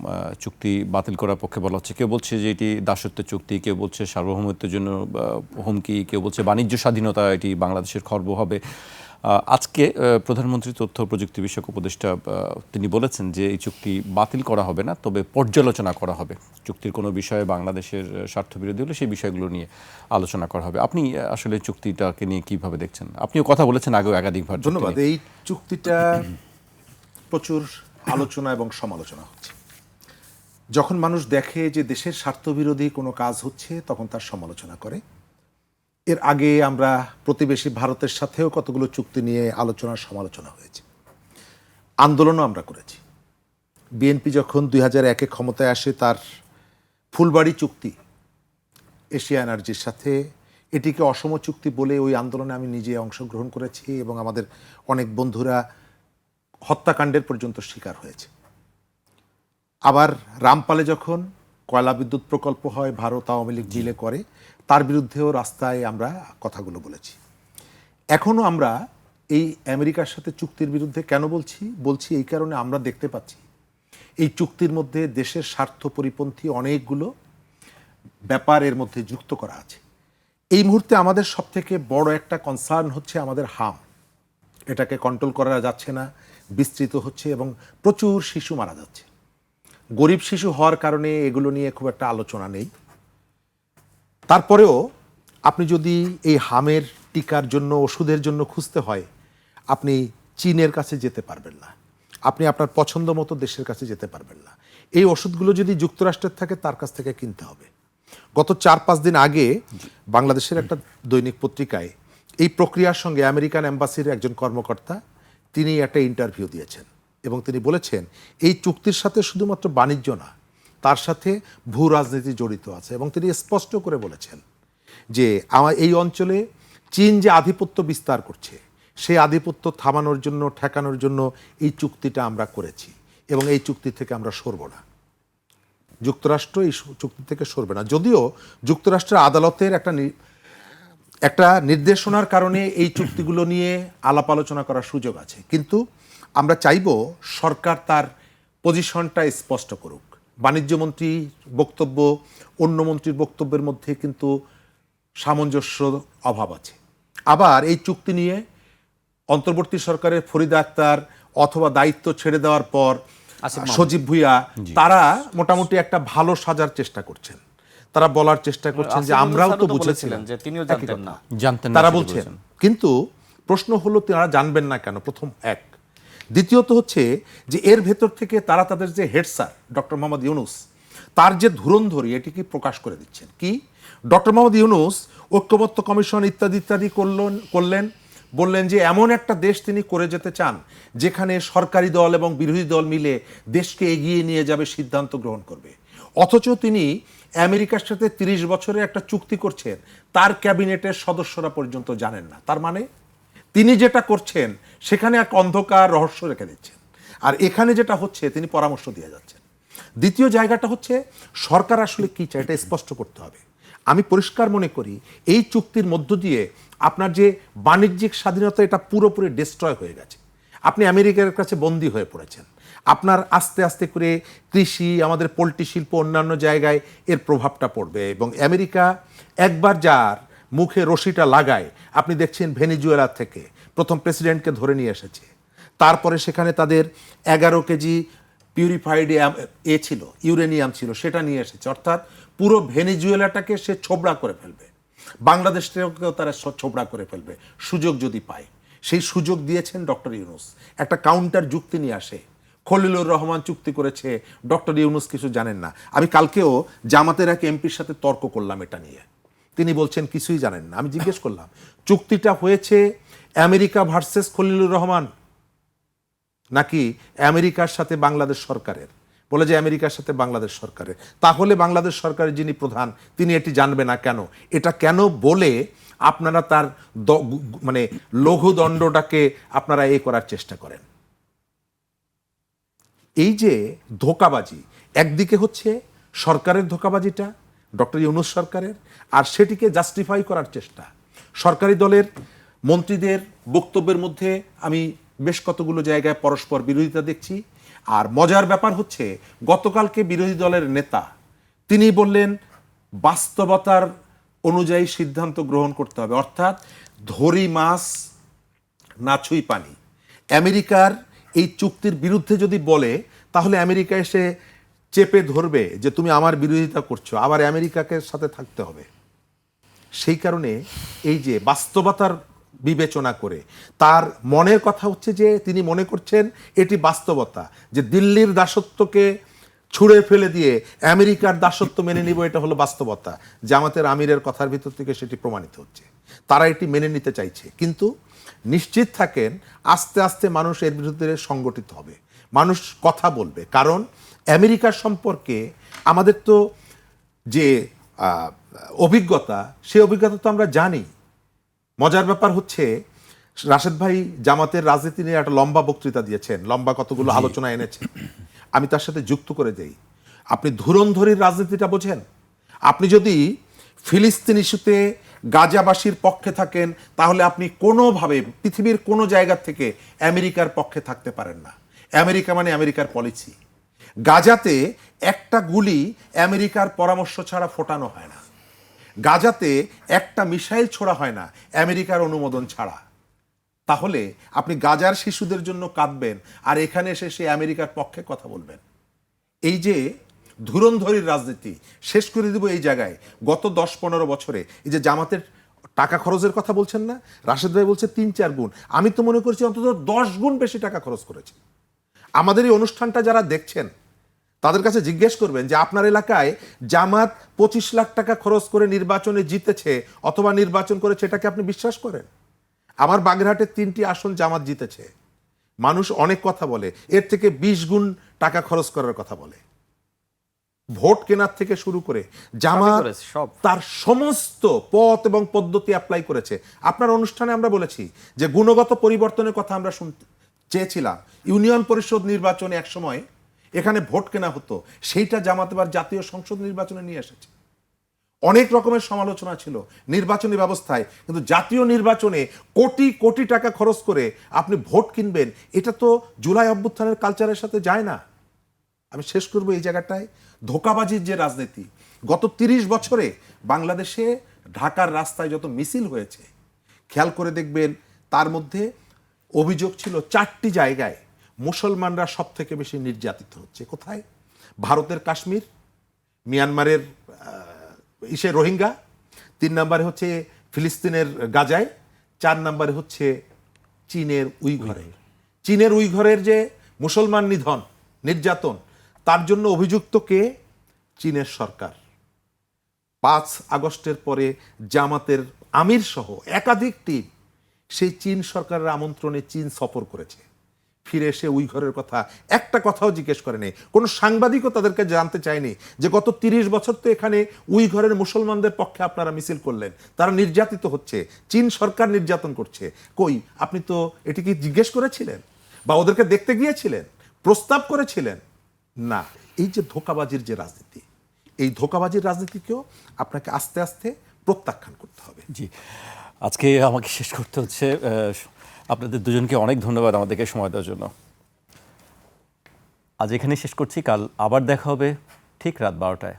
চুক্তি বাতিল করার পক্ষে বলা হচ্ছে, কেউ বলছে যে এটি দাসত্বের চুক্তি, কেউ বলছে সার্বভৌমত্বের জন্য হুমকি, কেউ বলছে বাণিজ্য স্বাধীনতা, এটি বাংলাদেশের খর্ব হবে। আজকে প্রধানমন্ত্রী তথ্য প্রযুক্তি বিষয়ক উপদেষ্টা তিনি বলেছেন যে এই চুক্তি বাতিল করা হবে না, তবে পর্যালোচনা করা হবে। চুক্তির কোনো বিষয়ে বাংলাদেশের স্বার্থবিরোধী হলে সেই বিষয়গুলো নিয়ে আলোচনা করা হবে। আপনি আসলে চুক্তিটাকে নিয়ে কিভাবে দেখছেন? আপনিও কথা বলেছেন আগেও একাধিকবার। ধন্যবাদ। এই চুক্তিটা প্রচুর আলোচনা এবং সমালোচনা হচ্ছে। যখন মানুষ দেখে যে দেশের স্বার্থবিরোধী কোনো কাজ হচ্ছে, তখন তার সমালোচনা করে। এর আগে আমরা প্রতিবেশী ভারতের সাথেও কতগুলো চুক্তি নিয়ে আলোচনা সমালোচনা হয়েছে, আন্দোলনও আমরা করেছি। বিএনপি যখন 2001-এ ক্ষমতায় আসে, তার ফুলবাড়ি চুক্তি এশিয়া এনার্জির সাথে, এটিকে অসম চুক্তি বলে ওই আন্দোলনে আমি নিজে অংশগ্রহণ করেছি এবং আমাদের অনেক বন্ধুরা হত্যাকাণ্ডের পর্যন্ত শিকার হয়েছে। আবার রামপালে যখন কয়লা বিদ্যুৎ প্রকল্প হয়, ভারত আওয়ামী লীগ মিলে করে, তার বিরুদ্ধেও রাস্তায় আমরা কথাগুলো বলেছি। এখনও আমরা এই আমেরিকার সাথে চুক্তির বিরুদ্ধে কেন বলছি এই কারণে আমরা দেখতে পাচ্ছি এই চুক্তির মধ্যে দেশের স্বার্থ পরিপন্থী অনেকগুলো ব্যাপার এর মধ্যে যুক্ত করা আছে। এই মুহূর্তে আমাদের সবথেকে বড় একটা কনসার্ন হচ্ছে আমাদের হাম। এটাকে কন্ট্রোল করা যাচ্ছে না, বিস্তৃত হচ্ছে এবং প্রচুর শিশু মারা যাচ্ছে। গরিব শিশু হওয়ার কারণে এগুলো নিয়ে খুব একটা আলোচনা নেই। তারপরেও আপনি যদি এই হামের টিকার জন্য, ওষুধের জন্য খুঁজতে হয়, আপনি চীনের কাছে যেতে পারবেন না, আপনি আপনার পছন্দ মতো দেশের কাছে যেতে পারবেন না। এই ওষুধগুলো যদি যুক্তরাষ্ট্রের থাকে, তার কাছ থেকে কিনতে হবে। গত 4-5 দিন আগে বাংলাদেশের একটা দৈনিক পত্রিকায় এই প্রক্রিয়ার সঙ্গে আমেরিকান এম্বাসির একজন কর্মকর্তা, তিনি একটা ইন্টারভিউ দিয়েছেন এবং তিনি বলেছেন এই চুক্তির সাথে শুধুমাত্র বাণিজ্য না, তার সাথে ভূ রাজনীতি জড়িত আছে। এবং তিনি স্পষ্ট করে বলেছেন যে এই অঞ্চলে চীন যে আধিপত্য বিস্তার করছে, সেই আধিপত্য থামানোর জন্য, ঠেকানোর জন্য এই চুক্তিটা আমরা করেছি এবং এই চুক্তি থেকে আমরা সরব না। যুক্তরাষ্ট্র এই চুক্তি থেকে সরবে না। যদিও যুক্তরাষ্ট্রের আদালতের একটা নির্দেশনার কারণে এই চুক্তিগুলো নিয়ে আলাপ আলোচনা করার সুযোগ আছে, কিন্তু আমরা চাইব সরকার তার পজিশনটা স্পষ্ট করুক। বাণিজ্যমন্ত্রী বক্তব্য অন্য মন্ত্রীর বক্তব্যের মধ্যে কিন্তু সামঞ্জস্য অভাব আছে। আবার এই চুক্তি নিয়ে অন্তর্বর্তী সরকারের ফরিদা আক্তার অথবা দায়িত্ব ছেড়ে দেওয়ার পর আসিফ মাহমুদ। সজীব ভুইয়া তারা মোটামুটি একটা ভালো সাজার চেষ্টা করছেন। তারা বলার চেষ্টা করছেন যে আসিফ আমরাও মাহমুদ তো স্যারও তো বুঝেছিলাম, বলেছিলেন যে তিনিও একই জানতেন কথা। না। জানতেন না তারা সেটা বলছেন, বলেছেন। কিন্তু প্রশ্ন হলো তারা জানবেন না কেন? প্রথম এক। দ্বিতীয়ত হচ্ছে যে এর ভেতর থেকে তারা তাদের যে head sir doctor Mohammad Yunus তার যে ধুরন্ধরি এটিকে প্রকাশ করে দিচ্ছেন। কি ডক্টর মোহাম্মদ ইউনুস ঐক্যমত্য কমিশন ইত্যাদি ইত্যাদি করলেন, বললেন যে এমন একটা দেশ তিনি করে যেতে চান যেখানে সরকারি দল এবং বিরোধী দল মিলে দেশকে এগিয়ে নিয়ে যাবে, সিদ্ধান্ত গ্রহণ করবে। অথচ তিনি আমেরিকার সাথে 30 বছরের একটা চুক্তি করছেন, তার ক্যাবিনেটের সদস্যরা পর্যন্ত জানেন না। তার মানে তিনি যেটা করছেন সেখানে এক অন্ধকার রহস্য রেখে দিচ্ছেন, আর এখানে যেটা হচ্ছে তিনি পরামর্শ দিয়ে যাচ্ছেন। দ্বিতীয় জায়গাটা হচ্ছে সরকার আসলে কি চায় এটা স্পষ্ট করতে হবে। আমি পরিষ্কার মনে করি এই চুক্তির মধ্য দিয়ে আপনার যে বাণিজ্যিক স্বাধীনতা এটা পুরোপুরি ডিস্ট্রয় হয়ে গেছে। আপনি আমেরিকার কাছে বন্দী হয়ে পড়েছেন। আপনার আস্তে আস্তে করে কৃষি, আমাদের পোল্ট্রি শিল্প, অন্যান্য জায়গায় এর প্রভাবটা পড়বে। এবং আমেরিকা একবার যার মুখে রশিটা লাগায়, আপনি দেখছেন ভেনিজুয়েলা থেকে প্রথম প্রেসিডেন্টকে ধরে নিয়ে এসেছে, তারপরে সেখানে তাদের 11 কেজি পিউরিফাইড ছিল, ইউরেনিয়াম ছিল, সেটা নিয়ে এসেছে। অর্থাৎ পুরো ভেনিজুয়েলাটাকে সে ছোবড়া করে ফেলবে, বাংলাদেশটাকেও তারা ছোবড়া করে ফেলবে সুযোগ যদি পায়। সেই সুযোগ দিয়েছেন ডক্টর ইউনুস। একটা কাউন্টার যুক্তি নিয়ে আসে। খলিলুর রহমান চুক্তি করেছে, ডক্টর ইউনুস কিছু জানেন না। আমি কালকেও জামাতের এক এমপির সাথে তর্ক করলাম এটা নিয়ে, তিনি বলছেন কিছুই জানেন না। আমি জিজ্ঞেস করলাম চুক্তিটা হয়েছে আমেরিকা ভার্সেস খলিলুর রহমান নাকি আমেরিকার সাথে বাংলাদেশ সরকারের? বলে যে আমেরিকার সাথে বাংলাদেশ সরকারের। তাহলে বাংলাদেশ সরকারের যিনি প্রধান তিনি এটি জানবে না কেন? এটা কেন বলে আপনারা তার মানে লঘুদণ্ডটাকে আপনারা করার চেষ্টা করেন? এই যে ধোঁকাবাজি, একদিকে হচ্ছে সরকারের ধোঁকাবাজিটা, ডক্টর ইউনুস সরকারের, আর সেটিকে জাস্টিফাই করার চেষ্টা। সরকারি দলের মন্ত্রীদের বক্তব্যের মধ্যে আমি বেশ কতগুলো জায়গায় পরস্পর বিরোধিতা দেখছি। আর মজার ব্যাপার হচ্ছে গতকালকে বিরোধী দলের নেতা তিনি বললেন বাস্তবতার অনুযায়ী সিদ্ধান্ত গ্রহণ করতে হবে, অর্থাৎ ধরি মাছ না ছুঁই পানি। আমেরিকার এই চুক্তির বিরুদ্ধে যদি বলে তাহলে আমেরিকা এসে চেপে ধরবে যে তুমি আমার বিরোধিতা করছো, আবার আমেরিকাকে সাথে থাকতে হবে। সেই কারণে এই যে বাস্তবতার বিবেচনা করে তার মনের কথা হচ্ছে যে তিনি মনে করছেন এটি বাস্তবতা, যে দিল্লির দাসত্বকে ছুঁড়ে ফেলে দিয়ে আমেরিকার দাসত্ব মেনে নিব, এটা হলো বাস্তবতা। জামাতের আমিরের কথার ভিতর থেকে সেটি প্রমাণিত হচ্ছে। তারা এটি মেনে নিতে চাইছে, কিন্তু নিশ্চিত থাকেন আস্তে আস্তে মানুষ এর বিরুদ্ধে সংগঠিত হবে, মানুষ কথা বলবে। কারণ আমেরিকার সম্পর্কে আমাদের তো যে অভিজ্ঞতা, সেই অভিজ্ঞতা তো আমরা জানি। মজার ব্যাপার হচ্ছে রাশেদ ভাই জামাতের রাজনীতি নিয়ে একটা লম্বা বক্তৃতা দিয়েছেন, লম্বা কতগুলো আলোচনা এনেছেন। আমি তার সাথে যুক্ত করে দেই, আপনি ধুরন্ধরির রাজনীতিটা বোঝেন? আপনি যদি ফিলিস্তিন ইস্যুতে গাজাবাসীর পক্ষে থাকেন তাহলে আপনি কোনোভাবে পৃথিবীর কোনো জায়গা থেকে আমেরিকার পক্ষে থাকতে পারেন না। আমেরিকা মানে আমেরিকার পলিসি। গাজাতে একটা গুলি আমেরিকার পরামর্শ ছাড়া ফোটানো হয় না। গাজাতে একটা মিসাইল ছোড়া হয় না আমেরিকার অনুমোদন ছাড়া। তাহলে আপনি গাজার শিশুদের জন্য কাঁদবেন আর এখানে এসে সে আমেরিকার পক্ষে কথা বলবেন। এই যে ধুরন্ধরির রাজনীতি শেষ করে দিব এই জায়গায়। গত 10-15 বছরে এই যে জামাতের টাকা খরচের কথা বলছেন না, রাশেদ ভাই বলছে 3-4 গুণ, আমি তো মনে করছি অন্তত 10 গুণ বেশি টাকা খরচ করেছে। আমাদের এই অনুষ্ঠানটা যারা দেখছেন তাদের কাছে জিজ্ঞেস করবেন যে আপনার এলাকায় জামাত 25 লাখ টাকা খরচ করে নির্বাচনে জিতেছে অথবা নির্বাচন করেছে, এটাকে আপনি বিশ্বাস করেন? আমার বাগেরহাটের 3টি আসন জামাত জিতেছে। মানুষ অনেক কথা বলে, এর থেকে 20 গুণ টাকা খরচ করার কথা বলে। ভোট কেনার থেকে শুরু করে জামাত তার সমস্ত পথ এবং পদ্ধতি অ্যাপ্লাই করেছে। আপনার অনুষ্ঠানে আমরা বলেছি যে গুণগত পরিবর্তনের কথা আমরা শুনতে চেয়েছিলাম। ইউনিয়ন পরিষদ নির্বাচনে এক সময় এখানে ভোট কেনা হতো, সেইটা জামাত এবার জাতীয় সংসদ নির্বাচনে নিয়ে এসেছে। অনেক রকমের সমালোচনা ছিল নির্বাচনী ব্যবস্থায়, কিন্তু জাতীয় নির্বাচনে কোটি কোটি টাকা খরচ করে আপনি ভোট কিনবেন, এটা তো জুলাই অভ্যুত্থানের কালচারের সাথে যায় না। আমি শেষ করব এই জায়গাটায়, ধোঁকাবাজির যে রাজনীতি গত 30 বছরে বাংলাদেশে ঢাকার রাস্তায় যত মিছিল হয়েছে খেয়াল করে দেখবেন, তার মধ্যে অভিযোগ ছিল 4টি জায়গায় মুসলমানরা সব থেকে বেশি নির্যাতিত হচ্ছে। কোথায়? ভারতের কাশ্মীর, মিয়ানমারের রোহিঙ্গা, 3 নম্বরে হচ্ছে ফিলিস্তিনের গাজায়, 4 নম্বরে হচ্ছে চীনের উইঘরে। চীনের উইঘরের যে মুসলমান নিধন নির্যাতন, তার জন্য অভিযুক্ত কে? চীনের সরকার। 5 আগস্টের পরে জামাতের আমির সহ একাধিক টিম সেই চীন সরকারের আমন্ত্রণে চীন সফর করেছে। ফিরে এসে উইঘরের কথা একটা কথাও জিজ্ঞেস করেনি, কোনো সাংবাদিকও তাদেরকে জানতে চায়নি যে গত 30 বছর তো এখানে উইঘরের মুসলমানদের পক্ষে আপনারা মিছিল করলেন, তারা নির্যাতিত হচ্ছে, চীন সরকার নির্যাতন করছে। কই, আপনি তো এটি কি জিজ্ঞেস করেছিলেন বা ওদেরকে দেখতে গিয়েছিলেন, প্রস্তাব করেছিলেন? না। এই যে ধোঁকাবাজির যে রাজনীতি, এই ধোঁকাবাজির রাজনীতিকেও আপনাকে আস্তে আস্তে প্রত্যাখ্যান করতে হবে। জি, আজকে আমাকে শেষ করতে হচ্ছে। আপনাদের দুজনকে অনেক ধন্যবাদ আমাদেরকে সময় দেওয়ার জন্য। আজ এখানে শেষ করছি, কাল আবার দেখা হবে ঠিক রাত 12টায়।